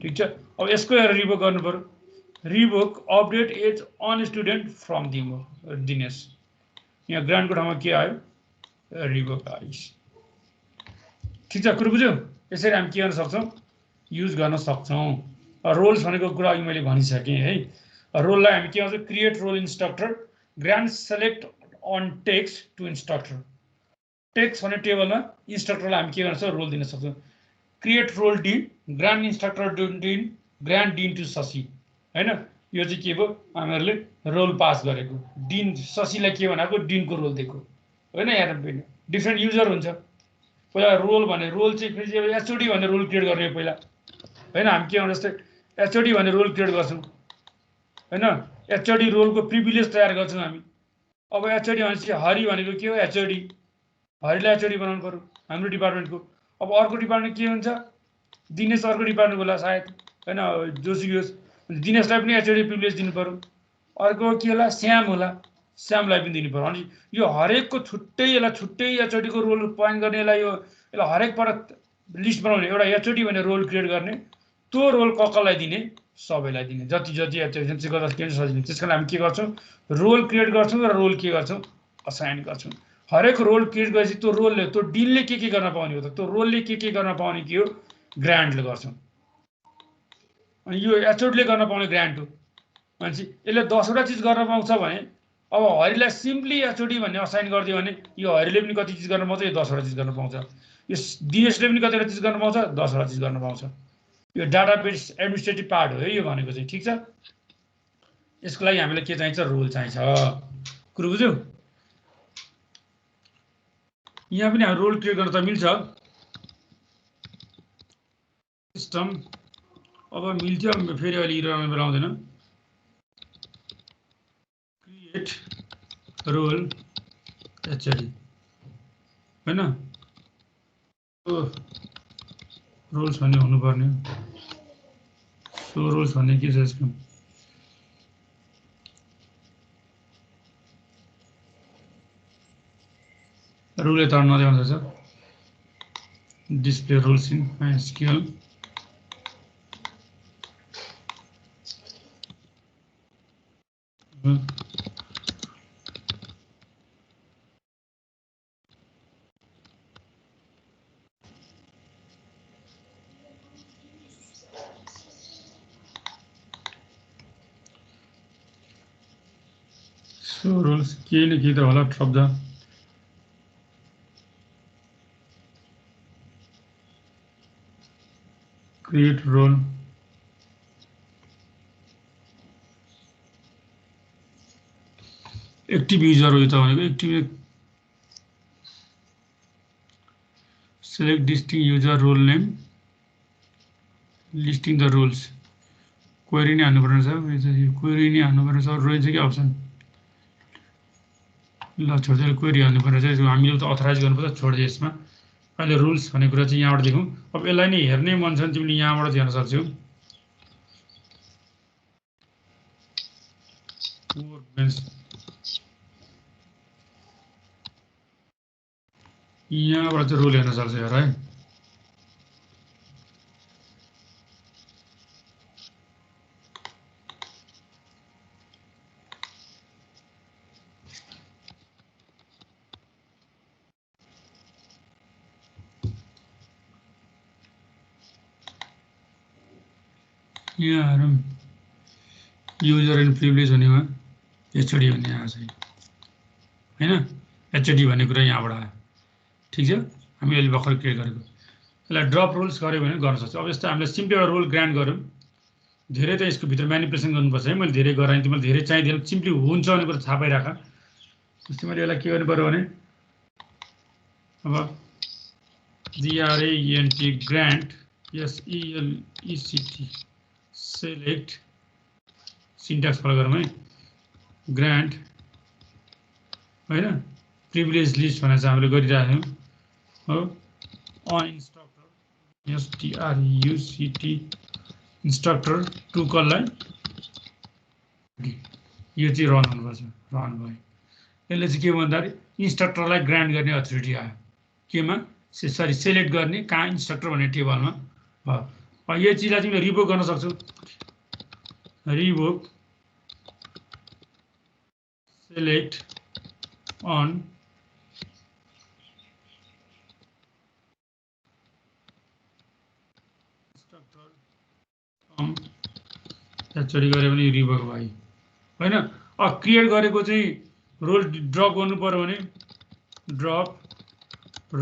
ठिक छ अब यसको हेरेर रिभोक गर्नु पर्यो revoke update age on student from Dinesh यहाँ ग्रान्टको ठाउँमा के आयो रिभोक आयो ठिक छ कुरो बुझ्यौ यसरी हामी के गर्न सक्छौँ युज गर्न सक्छौँ रोल्स भनेको कुरा अघि मैले भनिसकेँ है रोललाई हामी के भन्छौँ create role instructor grant select on text to instructor text भन्ने टेबलमा इन्स्ट्रक्टरलाई हामी के गर्न सक्छौँ रोल दिन सक्छौँ create role D grant instructor dean grant dean to Shashi हैन यो चाहिँ के भयो हामीहरूले रोल पास गरेको डिन शशीलाई के भनेको डिनको रोल दिएको हैन यार डिफ्रेन्ट युजर हुन्छ पहिला रोल भने रोल चाहिँ फेरि एचओडी भन्ने रोल क्रिएट गर्ने पहिला हैन हामी के भने जस्तै एचओडी भन्ने रोल क्रिएट गर्छौँ हैन एचओडी रोलको प्रिभिलेज तयार गर्छौँ हामी अब एचओडी भनेपछि हरि भनेको के हो एचओडी हरिलाई एचओडी बनाउनु पर्यो हाम्रो डिपार्टमेन्टको अब अर्को डिपार्टमेन्ट के हुन्छ दिनेश अर्को डिपार्टमेन्ट होला सायद हैन जोसुकै होस् दिनेशलाई पनि एचओडी प्रिभिलेज दिनु पर्यो अर्को के होला श्याम होला श्यामलाई पनि दिनु पर्यो अनि यो हरेकको छुट्टै यसलाई छुट्टै एचओडीको रोल पोइन्ट गर्ने यसलाई हरेक पटक लिस्ट बनाउने एउटा एचओडी भन्ने रोल क्रिएट गर्ने त्यो रोल कसलाई दिने सबैलाई दिने जति जति एचओडी गर्दा के सजिलो त्यस कारण हामी के गर्छौँ रोल क्रिएट गर्छौँ र रोल के गर्छौँ असाइन गर्छौँ हरेक रोल क्रिएट गरेपछि त्यो रोलले त्यो डिनले के गर्न पाउने हो त त्यो रोलले के गर्न पाउने के हो ग्रान्टले गर्छौँ अनि यो एचओडीले गर्न पाउने ग्रान्ट हो भनेपछि यसले 10वटा चिज गर्न पाउँछ भने अब हरिलाई सिम्पली एचओडी भन्ने असाइन गरिदियो भने यो हरिले पनि कति चिज गर्न पाउँछ यो 10वटा चिज गर्न पाउँछ यो दिनेशले पनि कतिवटा चिज गर्न पाउँछ 10वटा चिज गर्न पाउँछ यो डाटाबेस एडमिनिस्ट्रेटिभ पार्ट हो है यो भनेको चाहिँ ठिक छ यसको लागि हामीलाई के चाहिन्छ रोल चाहिन्छ कुरो बुझ्यौ यहाँ पनि हामी रोल क्रिएट गर्न त मिल्छ सिस्टम अब मिल्थ्यो फेरि अहिले इररमा बेलाउँदैन क्रिएट रोल एचओडी हैन रोल्स भन्ने हुनुपर्ने सो रोल्स भन्ने के छ यसको रोल यता नदेखाउँछ छ display roles in MySQL So roles के न के त होला शब्द create role एक्टिभ युजर हो यो त भनेको active select distinct user role name listing the roles query नै हान्नुपर्ने छ query नै हान्नुपर्ने छ रहेछ कि अप्सन ल छोड्दै क्वेरी हाल्नुपर्ने छ हामीले त अथराइज गर्नुपर्छ छोड्दै यसमा अहिले रुल्स भन्ने कुरा चाहिँ यहाँबाट देखौँ अब यसलाई नै हेर्ने मन छ भने तिमीले यहाँबाट हेर्न सक्छौ यहाँबाट चाहिँ रोल हेर्न सक्छ हेर है यहाँ युजर एन्ड प्रिभिलेज भनेमा एचओडी भन्ने आएको छ हैन एचओडी भन्ने कुरा यहाँबाट आयो ठिक छ हामी अहिले भर्खर क्रिएट गरेको यसलाई ड्रप रोल्स गर्यो भने गर्न सक्छ अब यस्तो हामीले सिम्पली एउटा रोल ग्रान्ट गर्यौँ धेरै त यसको भित्र म्यानिपुलेसन गर्नुपर्छ है मैले धेरै गराएँ तिमीलाई धेरै चाहिँदैन सिम्पली हुन्छ भन्ने कुरा थाहा पाइराख जस्तै मैले यसलाई के गर्नु पर्यो भने अब GRANT grant SELECT select syntax follow गरौँ है ग्रान्ट हैन प्रिभिलेज लिस्ट भनेर चाहिँ हामीले गरिरहेको हो on instructor STRUCT instructor to कललाई यो चाहिँ रन हुनुपर्छ रन भयो यसले चाहिँ के भन्दाखेरि इन्स्ट्रक्टरलाई ग्रान्ट गर्ने अथोरिटी आयो केमा सरी सेलेक्ट गर्ने कहाँ इन्स्ट्रक्टर भन्ने टेबलमा भयो यो चिजलाई तिमीले रिभोक गर्न सक्छौ रिभोक सेलेक्ट अन एचओडी गरे भने रिभोक भयो हैन अब क्रिएट गरेको चाहिँ रोल ड्रप गर्नु पर्यो भने ड्रप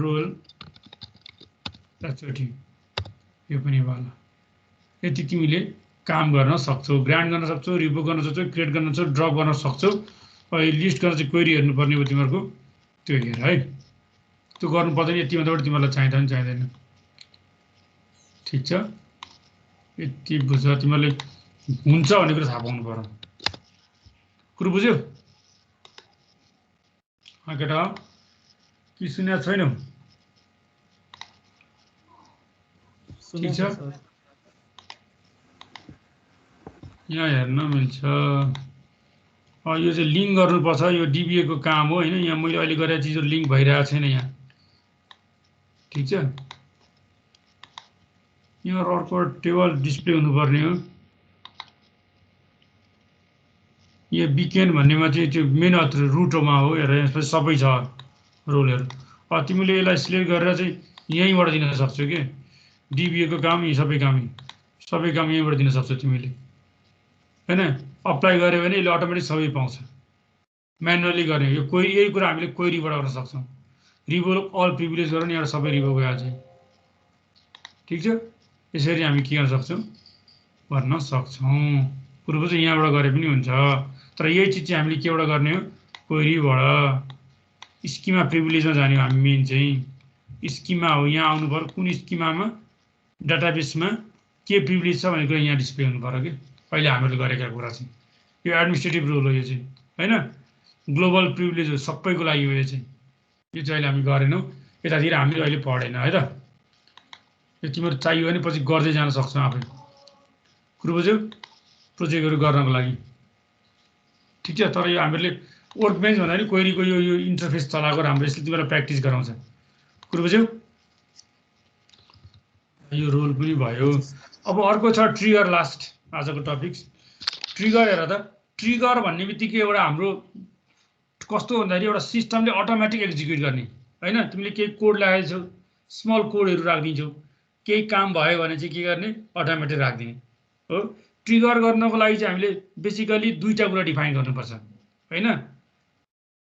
रोल एचओडी यो पनि भयो यति तिमीले काम गर्न सक्छौ, ग्रान्ट गर्न सक्छौ, रिभोक गर्न सक्छौ, क्रिएट गर्न सक्छौ, ड्रप गर्न सक्छौ। लिस्ट गर्न चाहिँ क्वेरी हेर्नुपर्ने हो तिमीहरूको, त्यो हेर है। त्यो गर्नु पर्दैन, यतिभन्दा बढी तिमीहरूलाई चाहिँदैन चाहिँदैन। ठिक छ, यति बुझ, तिमीहरूले हुन्छ भन्ने कुरा थाहा पाउनु पर्यो। कुरो बुझ्यौ केटा? कि सुनेको छैनौ? ठिक छ, यहाँ हेर्न मिल्छ। यो चाहिँ लिङ्क गर्नुपर्छ, यो DBA को काम हो होइन। यहाँ मैले अहिले गरेको चिजहरू लिङ्क भइरहेको छैन यहाँ। ठिक छ, यहाँ अर्को टेबल डिस्प्ले हुनुपर्ने हो। यहाँ बिकेन भन्नेमा चाहिँ त्यो मेन रुटमा हो, हेर यसमा सबै छ रोलहरू। तिमीले यसलाई सिलेक्ट गरेर चाहिँ यहीँबाट दिन सक्छौ कि DBA को काम, यी सबै काम यहीँबाट दिन सक्छौ तिमीले होइन। अप्लाई गर्यो भने यसले अटोमेटिक सबै पाउँछ। म्यानुअली गर्ने यो क्वेरी, यही कुरा हामीले क्वेरीबाट गर्न सक्छौँ। रिभोक अल प्रिभिलेज गरेर यहाँबाट सबै रिभोक भइहाल्छ। ठिक छ, यसरी हामी के गर्न सक्छौँ, भन्न सक्छौँ। कुरो चाहिँ यहाँबाट गरे पनि हुन्छ, तर यही चिज चाहिँ हामीले केबाट गर्ने हो, क्वेरीबाट। स्किमा प्रिभिलेजमा जाने हो हामी। मेन चाहिँ स्किमा हो, यहाँ आउनु पर्यो। कुन स्किमामा, डाटाबेसमा के प्रिभिलेज छ भन्ने कुरा यहाँ डिस्प्ले हुनु पर्यो कि। अहिले हामीले गरेका कुरा चाहिँ यो एडमिनिस्ट्रेटिभ रोल हो, यो चाहिँ होइन। ग्लोबल प्रिभिलेज हो सबैको लागि हो यो चाहिँ। यो चाहिँ अहिले हामी गरेनौँ, यतातिर हामीले अहिले पढेन है त। यो तिमीहरू चाहियो भने पछि गर्दै जान सक्छौ आफै। कुरो बुझ्यौ? प्रोजेक्टहरू गर्नको लागि। ठिक छ, तर यो हामीहरूले वर्क बेन्च भन्दाखेरि क्वेरीको यो इन्टरफेस चलाएको राम्रो, यसले तिमीलाई प्र्याक्टिस गराउँछ। कुरो बुझ्यौ? यो रोल पनि भयो। अब अर्को छ ट्रिगर, लास्ट आजको टपिक्स ट्रिगर। हेर त, ट्रिगर भन्ने बित्तिकै एउटा हाम्रो कस्तो भन्दाखेरि एउटा सिस्टमले अटोमेटिक एक्जिक्युट गर्ने होइन। तिमीले केही कोड लगाएको छौ, स्मल कोडहरू राखिदिन्छौ, केही काम भयो भने चाहिँ के गर्ने, अटोमेटिक राखिदिने हो। ट्रिगर गर्नको लागि चाहिँ हामीले बेसिकली दुईटा कुरा डिफाइन गर्नुपर्छ होइन।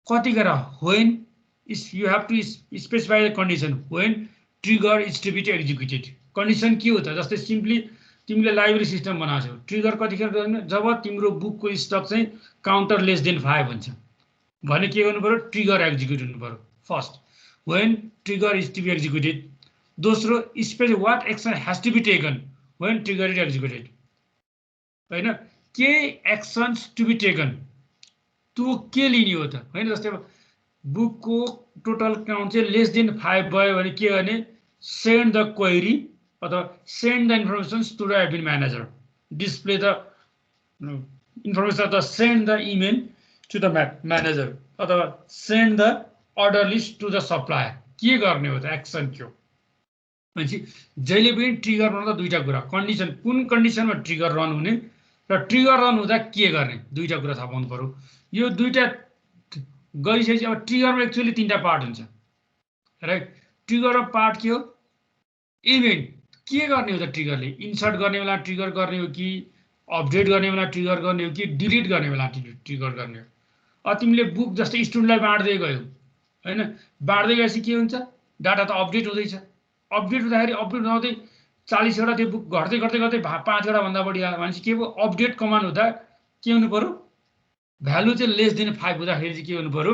कतिखेर when you have to specify the condition when trigger is to be executed. Condition के हो त? जस्तै सिम्पली तिमीले लाइब्रेरी सिस्टम बनाएको छौ, ट्रिगर कतिखेर गर्ने, जब तिम्रो बुकको स्टक चाहिँ काउन्टर लेस देन 5 हुन्छ भने के गर्नु पर्यो, ट्रिगर एक्जिक्युट हुनु पर्यो। First, when trigger is to be executed. दोस्रो, space what action has to be taken when trigger is executed होइन। के एक्सन्स टु बी टेकन, त्यो के लिने हो त होइन। जस्तै अब बुकको टोटल काउन्ट चाहिँ लेस देन 5 भयो भने के गर्ने, सेन्ड द क्वेरी अथवा send the informations to the admin manager, display the information अथवा send the email to the manager अथवा send the order list to the supplier. के गर्ने हो त, एक्सन के हो भनेपछि जहिले पनि ट्रिगर बनाउँदा दुईटा कुरा, कन्डिसन, कुन कन्डिसनमा ट्रिगर रन हुने र ट्रिगर रन हुँदा के गर्ने, दुईटा कुरा थाहा पाउनु पर्यो। यो दुईटा गरिसकेपछि अब ट्रिगरमा एक्चुअली तीनटा पार्ट हुन्छ राइट। ट्रिगर पार्ट के हो, इभेन्ट। के गर्ने हो त ट्रिगरले, इन्सर्ट गर्ने बेला ट्रिगर गर्ने हो कि अपडेट गर्ने बेला ट्रिगर गर्ने हो कि डिलिट गर्ने बेला ट्रिगर गर्ने हो। तिमीले बुक जस्तै स्टुडेन्टलाई बाँड्दै गयौ होइन, बाँड्दै गएपछि के हुन्छ, डाटा त अपडेट हुँदैछ। अपडेट हुँदाखेरि अपडेट हुँदै 40वटा त्यो बुक घट्दै घट्दै घट्दै 5वटा भन्दा बढी आयो भनेपछि के भयो, अपडेट कमान्ड हुँदा के हुनु पर्यो, भ्यालु चाहिँ लेस देन 5 हुँदाखेरि चाहिँ के हुनु पर्यो,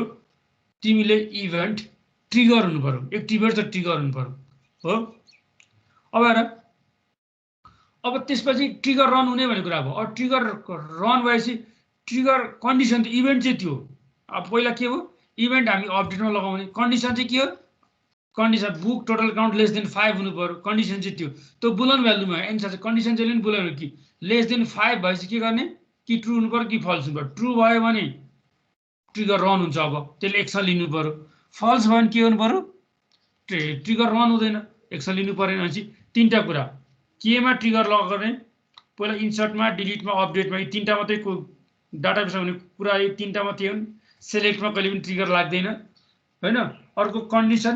तिमीले इभेन्ट ट्रिगर हुनु पर्यो, एक्टिभेट त ट्रिगर हुनु पर्यो हो। अब हेर, अब त्यसपछि ट्रिगर रन हुने भन्ने कुरा भयो। अब ट्रिगर रन भएपछि ट्रिगर कन्डिसन त इभेन्ट चाहिँ त्यो। अब पहिला के हो, इभेन्ट हामी अपडेटमा लगाउने, कन्डिसन चाहिँ के हो, condition book total count lace than 5 हुनु पर्यो, कन्डिसन चाहिँ त्यो बुलन भ्यालुमा एन्सर चाहिँ कन्डिसन चाहिँ बुलन कि लेस देन 5 भएपछि के गर्ने, कि ट्रु हुनु पर्यो कि फल्स हुनु पर्यो। ट्रु भयो भने ट्रिगर रन हुन्छ, अब त्यसले एक्सन लिनु पर्यो। फल्स भयो भने के गर्नु पर्यो, ट्रिगर रन हुँदैन, एक्सन लिनु परेन। भनेपछि तीनटा कुरा, केमा ट्रिगर लगाउने, पहिला इन्सर्टमा, डिलिटमा, अपडेटमा, यी तीनटा मात्रै डाटाबेसमा हुने कुरा, यी तीनटा मात्रै हुन्। सेलेक्टमा कहिले पनि ट्रिगर लाग्दैन होइन। अर्को कन्डिसन,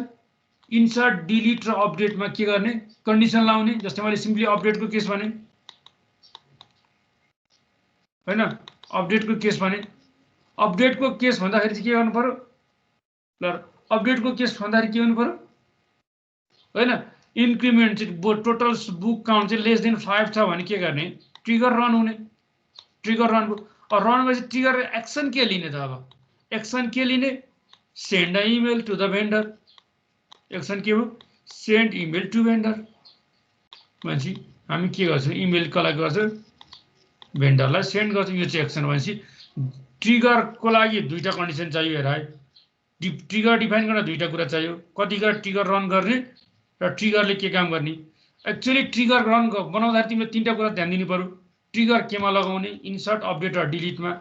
इन्सर्ट, डिलिट र अपडेटमा के गर्ने, कन्डिसन लाउने। जस्तै मैले सिम्पली अपडेटको केस भने होइन, अपडेटको केस भने, अपडेटको केस भन्दाखेरि चाहिँ के गर्नु पर्यो, ल अपडेटको केस भन्दाखेरि के गर्नु पर्यो होइन, इन्क्रिमेन्ट चाहिँ टोटल बुक काउन्ट चाहिँ लेस देन 5 छ भने के गर्ने, ट्रिगर रन हुने, ट्रिगर रन रन भएपछि ट्रिगर एक्सन के लिने त? अब एक्सन के लिने? Send a email to the vendor. Action के हो? Send email to vendor. भनेपछि हामी के गर्छौँ? इमेल कसलाई गर्छौँ? भेन्डरलाई सेन्ड गर्छौँ। यो चाहिँ एक्सन। भनेपछि ट्रिगरको लागि दुईटा कन्डिसन चाहियो। हेर है, ट्रिगर डिफाइन गर्न दुईटा कुरा चाहियो। कतिखेर ट्रिगर रन गर्ने र ट्रिगरले के काम गर्ने। एक्चुअली ट्रिगर रन बनाउँदाखेरि तिमीले तीनटा कुरा ध्यान दिनु पर्यो। ट्रिगर केमा लगाउने? इन्सर्ट, अपडेट र डिलिटमा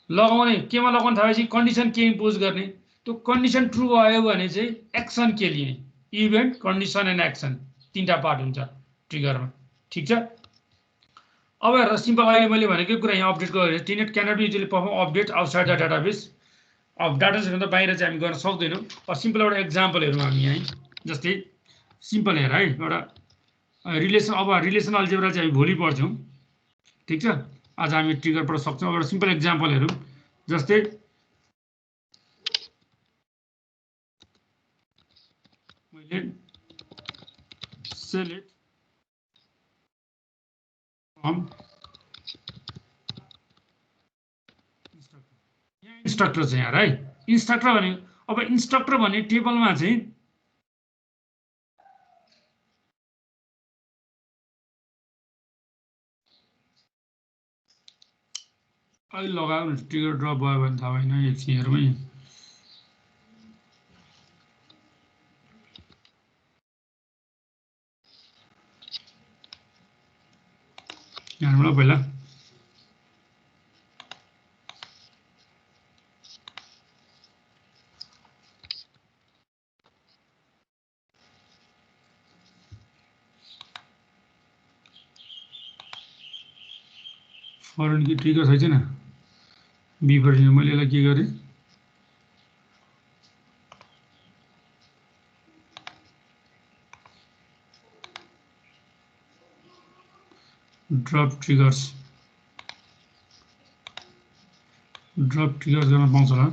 लगाउने। केमा लगाउनु थाहा भएपछि कन्डिसन के इम्पोज गर्ने। त्यो कन्डिसन ट्रु भयो भने चाहिँ एक्सन के लिने? इभेन्ट, कन्डिसन एन्ड एक्सन, तीनटा पार्ट हुन्छ ट्रिगरमा। ठिक छ। अब हेर सिम्पल, अहिले मैले भनेकै कुरा यहाँ अपडेट गरेँ। टिनेट cannot be usually perform update outside the database. अब डाटाबेसभन्दा बाहिर चाहिँ हामी गर्न सक्दैनौँ। सिम्पल एउटा एक्जाम्पल हेरौँ हामी यहीँ। जस्तै सिम्पल हेर है, एउटा रिलेसन। अब रिलेसन अल्जेब्रा चाहिँ हामी भोलि पढ्छौँ। ठिक छ। आज हामी ट्रिगरबाट सक्छौँ। एउटा सिम्पल एक्जाम्पल हेरौँ। जस्तै मैले सेलेक्ट फ्रम इन्स्ट्रक्टर चाहिँ हेर है, इन्स्ट्रक्टर भने अब इन्स्ट्रक्टर भन्ने टेबलमा चाहिँ अहिले लगाऊ न। ट्रिगर ड्रप भयो भने थाहा भएन। एकछिन हेरौँ है। यहाँबाट पहिला फरेन कि ट्रिगर छैन। बिफोर मैले यसलाई के गरेँ? ड्रप ट्रिगर्स गर्न पाउँछ होला।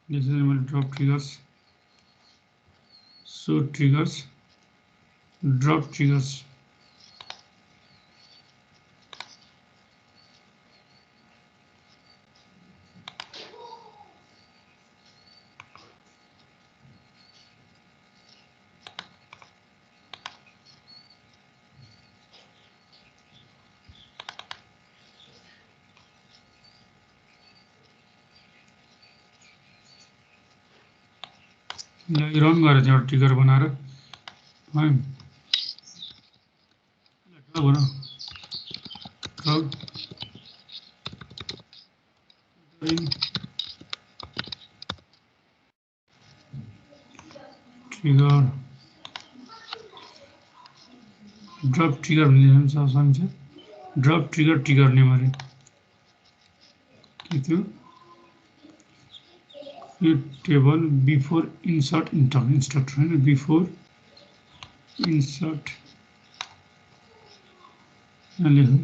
मैले drop triggers, so triggers, drop triggers. Run गरेर चाहिँ एउटा ट्रिगर बनाएर है, ट्रिगर ड्रप ट्रिगर भन्ने सकिन्छ। ड्रप ट्रिगर ट्रिगर नेम अरे के थियो? यो टेबल बिफोर इन्सर्ट इन्स्ट्रक्टर होइन, बिफोर इन्सर्ट लेखौँ।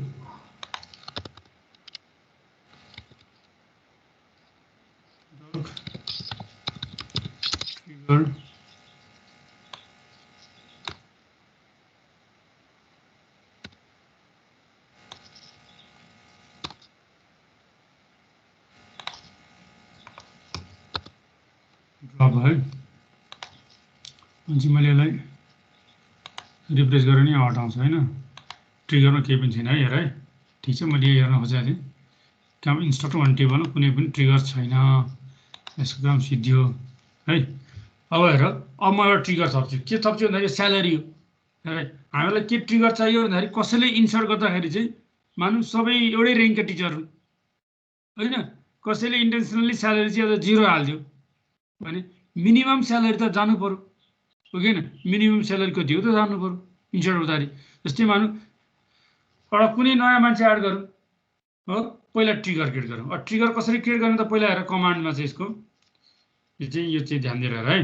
ट्रिगर ड्रप है। मैले यसलाई रिप्लेस गरेर नि हटाउँछु होइन। ट्रिगरमा केही पनि छैन है। हेर है, ठिक छ। मैले यही हेर्न खोजेको थिएँ। काम इन्स्ट्रक्टर भन्ने टेबलमा कुनै पनि ट्रिगर छैन। यसको काम सिद्धियो है। अब हेर, अब म एउटा ट्रिगर थप्छु। के थप्छु भन्दाखेरि स्यालेरी हो। हेर, हामीलाई के ट्रिगर चाहियो भन्दाखेरि कसैले इन्सर्ट गर्दाखेरि चाहिँ मानौँ सबै एउटै ऱ्याङ्कका टिचर हुन् होइन। कसैले इन्टेन्सनली स्यालेरी चाहिँ अब 0 हालिदियो भने मिनिमम स्यालेरी त जानु पर्यो हो कि होइन? मिनिमम स्यालेरी कति हो त जानु पर्यो इन्सर्ट गर्दाखेरि। जस्तै मानौँ एउटा कुनै नयाँ मान्छे एड गरौँ हो, पहिला ट्रिगर क्रिएट गरौँ। अब ट्रिगर कसरी क्रिएट गर्ने त? पहिला हेर कमान्डमा चाहिँ यसको यो चाहिँ ध्यान दिएर हेर है।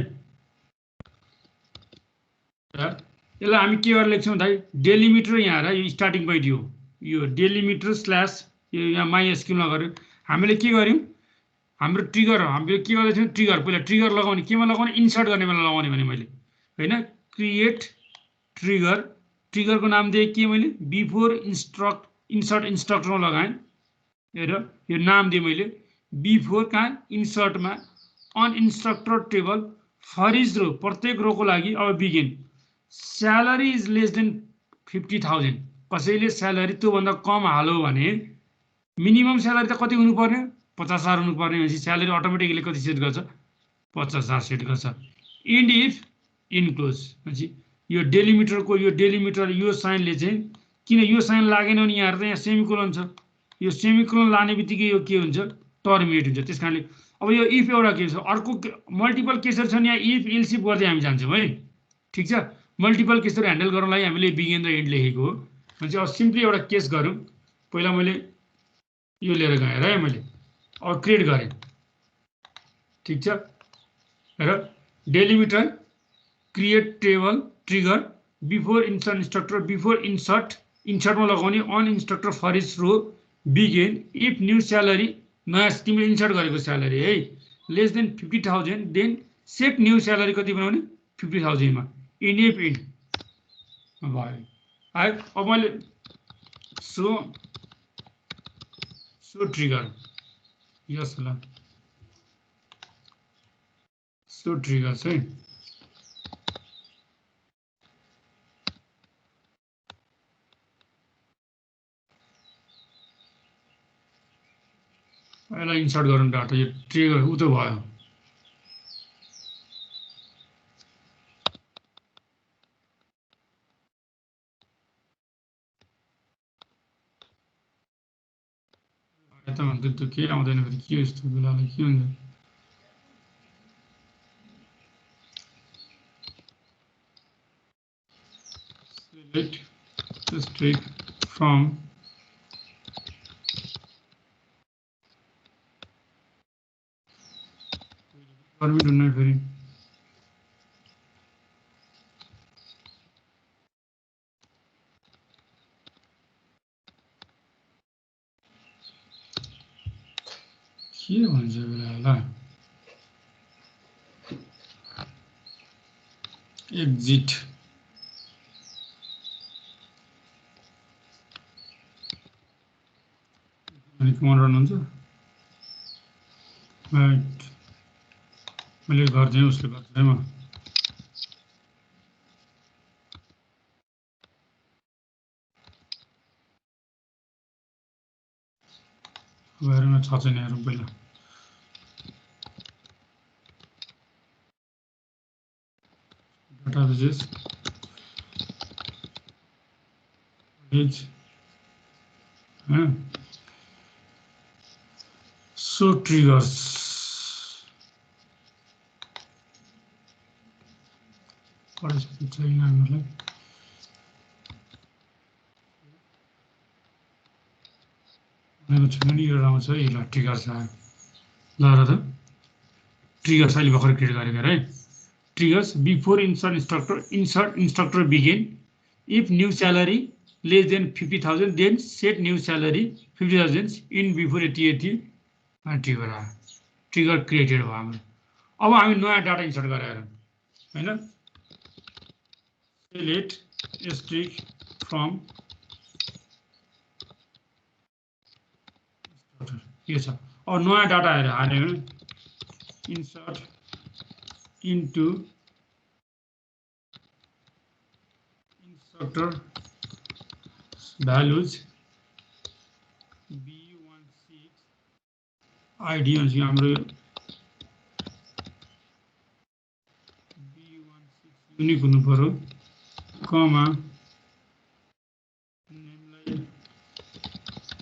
यसलाई हामी के गरेर लेख्छौँ भन्दाखेरि डेलिमिटर, यहाँ हेर यो स्टार्टिङ पोइन्ट हो, यो डेलिमिटर स्ल्यास यो यहाँ माइएसक्यूलमा गऱ्यो। हामीले के गर्यौँ? हाम्रो ट्रिगर हामीले के गर्दैथ्यौँ? ट्रिगर पहिला ट्रिगर लगाउने, केमा लगाउने? इन्सर्ट गर्ने बेला लगाउने भने मैले होइन। क्रिएट ट्रिगर ट्रिगरको नाम दिएँ के मैले बिफोर इन्सर्ट इन्स्ट्रक्टरमा लगाएँ हेर यो नाम दिएँ मैले बिफोर कहाँ इन्सर्टमा on instructor table for is row प्रत्येक रोको लागि अब begin salary is less than 50,000 कसैले स्यालेरी त्योभन्दा कम हाल्यो भने मिनिमम स्यालेरी त कति हुनुपर्ने 50,000 हुनुपर्ने भनेपछि स्यालेरी अटोमेटिकली कति सेट गर्छ 50,000 सेट गर्छ एन्ड इफ इन्क्लोज भनेपछि यो डेलिमिटरको यो डेलिमिटर यो साइनले चाहिँ किन यो साइन लागेन भने यहाँ त यहाँ सेमिकोलन छ यो सेमिकोलन लाने बित्तिकै यो के हुन्छ टर्मिनेट हुन्छ त्यस कारणले अब यो इफ एउटा के छ अर्को मल्टिपल केसहरू छन् यहाँ इफ इल्सिफ गर्दै हामी जान्छौँ है ठिक छ मल्टिपल केसहरू ह्यान्डल गर्नलाई हामीले बिगिन र एन्ड लेखेको हो भने चाहिँ अब सिम्पली एउटा केस गरौँ पहिला मैले यो लिएर गएँ है मैले अब क्रिएट गरेँ ठिक छ र delimiter create table trigger before insert instructor before इन्सर्टमा लगाउने on instructor for is row begin if new salary नयाँ तिमीले इन्सर्ट गरेको स्यालेरी है less than 50,000 then set new salary कति बनाउने 50,000 मा इन इफ इन भयो है अब मैले सो ट्रिगर यस ल सो ट्रिगर है यसलाई इन्सर्ट गरौँ डाटा यो ट्रिगर उ त भयो यता भन्दा त केही आउँदैन फेरि के यस्तो बेलालाई के हुन्छ select the string from permit हुन्न फेरि के भन्छ बेला एक्जिट कमान्ड रन हुन्छ राइट मैले गर्दिएँ उसले गर्छ है म हेरौँ छ छैन हेरौँ पहिला databases page so triggers छैन हामीलाई छैन नि यो आउँछ है ल ट्रिगर्स आयो ल र त ट्रिगर्स अहिले भर्खर क्रिएट गरेको है triggers before insert instructor begin if new salary less than 50,000 then set new salary 50,000 in before 80 trigger created भयो हाम्रो अब हामी नयाँ डाटा इन्सर्ट गरेर हैन select string from के छ अब नयाँ डाटा हाल्यो insert into instructor values B16 ID भनेपछि हाम्रो B16 युनिक हुनु पर्यो कमा नेमलाई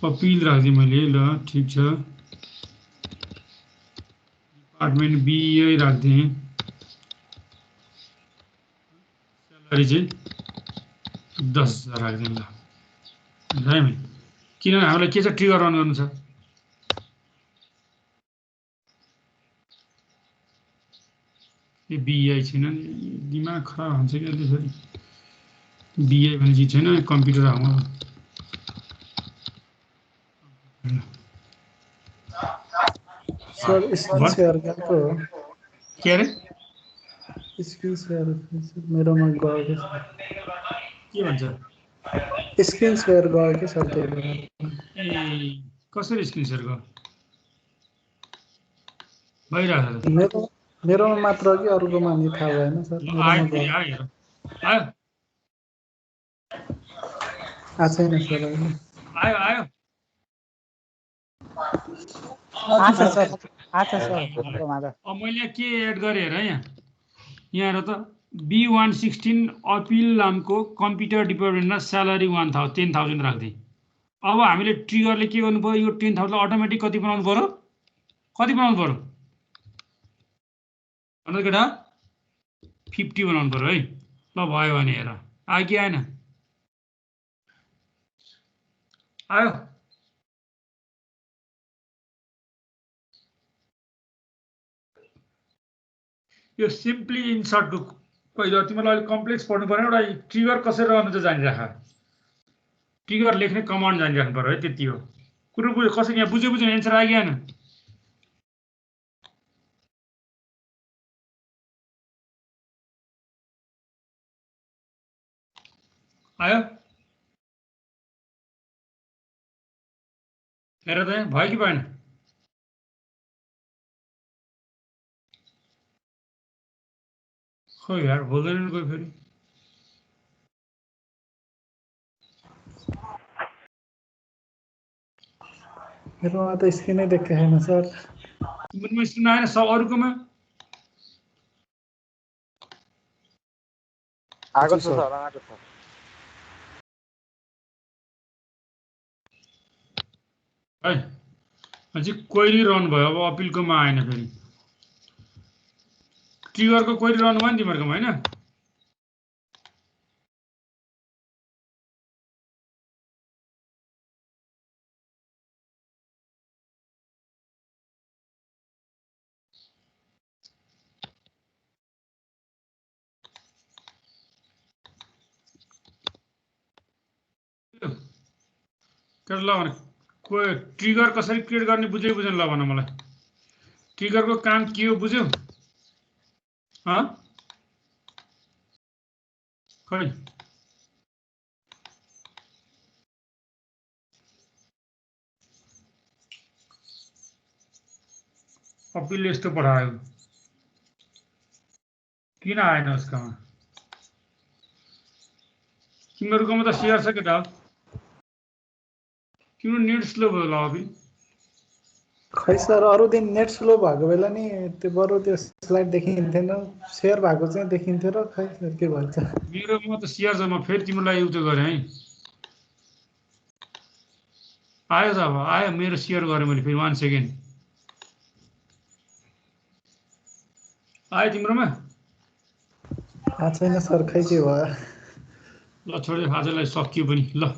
कपिल राख्दिएँ मैले ल ठीक छ डिपार्टमेन्ट BA राख्दिएँ चाहिँ 10,000 राख्दिउँ ल है किनभने हामीलाई के छ ट्रिगर रन गर्नु छ यो BI छैन दिमाग खराब हुन्छ कि अहिले फेरि BI भन्ने चिज छैन कम्प्युटर हाम्रो सर स्क्रिन शेयर गरेको के अरे स्क्रिन शेयर मेरोमा गएको छ के भन्छ स्क्रिन सेयर गयो कि सर त्यही भएर ए कसरी स्क्रिन सेयर गर्यो भइरहेको छ मेरोमा मात्र कि अरूकोमा नि थाहा भएन सर ल आयो फेरि आयो हेर आयो आएको छैन सर अहिले आयो आयो अब मैले यहाँ के एड गरेँ हेर यहाँ हेर त B116 अपिल नामको कम्प्युटर डिपार्टमेन्टमा स्यालेरी 10,000 राख्दै अब हामीले ट्रिगरले के गर्नु पर्यो यो 10,000 अटोमेटिक कति बनाउनु पर्यो भन्नु केटा 50 बनाउनु पर्यो है ल भयो भने हेर आयो कि आएन आयो यो सिम्पली इन्सर्टको पहिला तिमीलाई अलिक कम्प्लेक्स पढ्नु पर्यो एउटा ट्रिगर कसरी रहनु चाहिँ जानिराख ट्रिगर लेख्ने कमान्ड जानिराख्नु पर्यो है त्यति हो कुरो बुझ्यो कसरी यहाँ बुझ्यो एन्सर आयो कि आएन आयो हेर त भयो कि भएन खै यार बोल्दैन कोही फेरि मेरोमा त स्क्रिनै देखेको छैन सर तिम्रोमा स्क्रिन आएन सब अरूकोमा आएको छ सर आएको छ है अझै क्वेरी रहनु भयो अब अपिलकोमा आएन फेरि ट्रिगरको क्वेरी रहनु भयो नि तिमीहरूकोमा होइन ल भने ट्रिगर कसरी क्रिएट गर्ने बुझ्यो बुझेन ल भन मलाई ट्रिगरको काम के हो बुझ्यौ खै अपिलले यस्तो पठायो किन आएन उसकोमा तिमीहरूकोमा त सेयर छ केटा तिम्रो नेट स्लो भयो ल अपिल खै सर अरू दिन नेट स्लो भएको बेला नि त्यो बरु त्यो स्लाइड देखिन्थेन सेयर भएको चाहिँ देखिन्थ्यो र खै सर के भन्छ मेरोमा त सेयर छ म फेरि तिमीलाई युज गरेँ है आयो त अब आयो मेरो सेयर गरेँ मैले फेरि 1 सेकेन्ड आयो तिम्रोमा छैन सर खै के भयो ल छोड्यो आजलाई सकियो पनि ल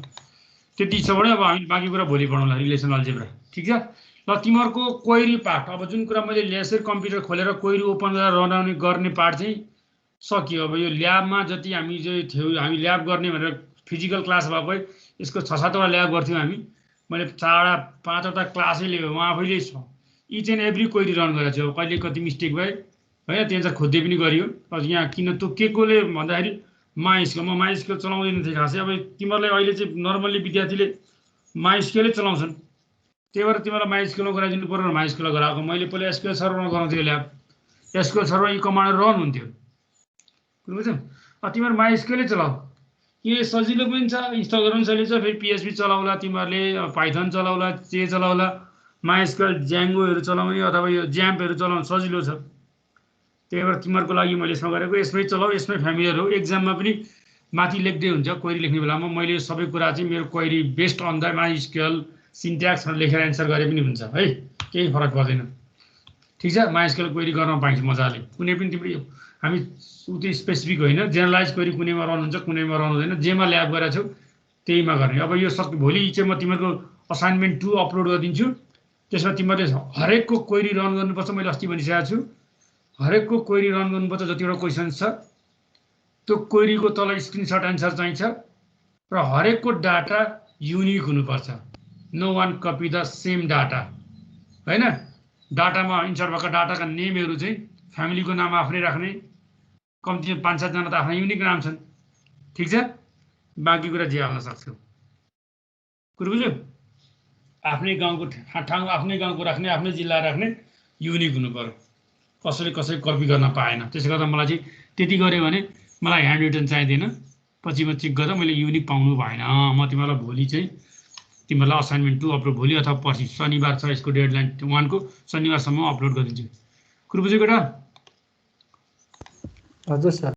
त्यति छ भने अब हामी बाँकी कुरा भोलि पढौँला रिलेसन अल्जेब्रा ठिक छ ल तिमीहरूको क्वेरी पार्ट अब जुन कुरा मैले यसरी कम्प्युटर खोलेर क्वेरी ओपन गरेर रन गर्ने पार्ट चाहिँ सकियो अब यो ल्याबमा जति हामी चाहिँ थियो हामी ल्याब गर्ने भनेर फिजिकल क्लास भएकै यसको 6-7वटा ल्याब गर्थ्यौँ हामी मैले 4-5वटा क्लासै लिएँ उहाँ आफैले each and every query run गरेको छु अब कहिले कति मिस्टेक भयो होइन त्यहाँ खोज्दै पनि गरियो अब यहाँ किन त्यो के कोले भन्दाखेरि माइस्केल म माइस्केल चलाउँदैन थिएँ खासै अब तिमीहरूलाई अहिले चाहिँ नर्मल्ली विद्यार्थीले माइस्केलै चलाउँछन् त्यही भएर तिमीलाई माइस्केलमा गराइदिनु पर्यो र माइस्केलमा गराएको मैले पहिला एसक्युएल सर्भरमा गराउँथेँ ल्याब एसक्युएल सर्भर यी कमान्डर रन हुन्थ्यो बुझ्यौ तिमीहरू माइस्केलै चलाऊ यो सजिलो पनि छ इन्स्टल गर्नु पनि सजिलो छ फेरि पिएचपी चलाउला तिमीहरूले पाइथन चलाउला जे चलाउला माइस्केल ज्याङ्गोहरू चलाउने अथवा यो ज्याम्पहरू चलाउनु सजिलो छ त्यही भएर तिमीहरूको लागि मैले यसमा गरेको यसमै चलाऊ यसमै फ्यामिलियर हो एक्जाममा पनि माथि लेख्दै हुन्छ क्वेरी लेख्ने बेलामा मैले सबै कुरा चाहिँ मेरो क्वेरी बेस्ड अन द माइस्केल सिन्ट्याक्सहरू लेखेर एन्सर गरे पनि हुन्छ है केही फरक पर्दैन ठिक छ माइस्केल क्वेरी गर्न पाइन्छ मजाले कुनै पनि तिम्रो हामी उति स्पेसिफिक होइन जेनरलाइज क्वेरी कुनैमा रन हुन्छ कुनैमा रन हुँदैन जेमा ल्याब गरेको छौ त्यहीमा गर्ने अब यो भोलि चाहिँ म तिमीहरूको असाइनमेन्ट 2 अपलोड गरिदिन्छु त्यसमा तिमीहरूले हरेकको क्वेरी रन गर्नुपर्छ मैले अस्ति भनिसकेको छु हरेकको क्वेरी रन गर्नुपर्छ जतिवटा क्वेसन्स छ त्यो क्वेरीको तल स्क्रिनसट एन्सर चाहिन्छ र हरेकको डाटा युनिक हुनुपर्छ no one copy the same data होइन डाटामा इन्सर्ट भएको डाटाका नेमहरू चाहिँ फ्यामिलीको नाम आफ्नै राख्ने कम्ती 5-7 जना त आफ्नै युनिक नाम छन् ठिक छ बाँकी कुरा जे हाल्न सक्छौ। कुरो बुझ्यौ? आफ्नै गाउँको ठाउँ आफ्नै गाउँको राख्ने, आफ्नै जिल्ला राख्ने, युनिक हुनु पर्यो। कसैले कपी गर्न पाएन। त्यसले गर्दा मलाई चाहिँ त्यति गऱ्यो भने मलाई ह्यान्ड रिटन चाहिँदैन। पछि म चेक गर्दा मैले युनिक पाउनु भएन। म तिमीलाई भोलि चाहिँ तिमीलाई असाइनमेन्ट 2 अपलोड भोलि अथवा पर्सि शनिबार छ यसको डेडलाइन 1 को शनिबारसम्म अपलोड गरिदिन्छु। कुरो बुझ्यो केटा? हजुर सर।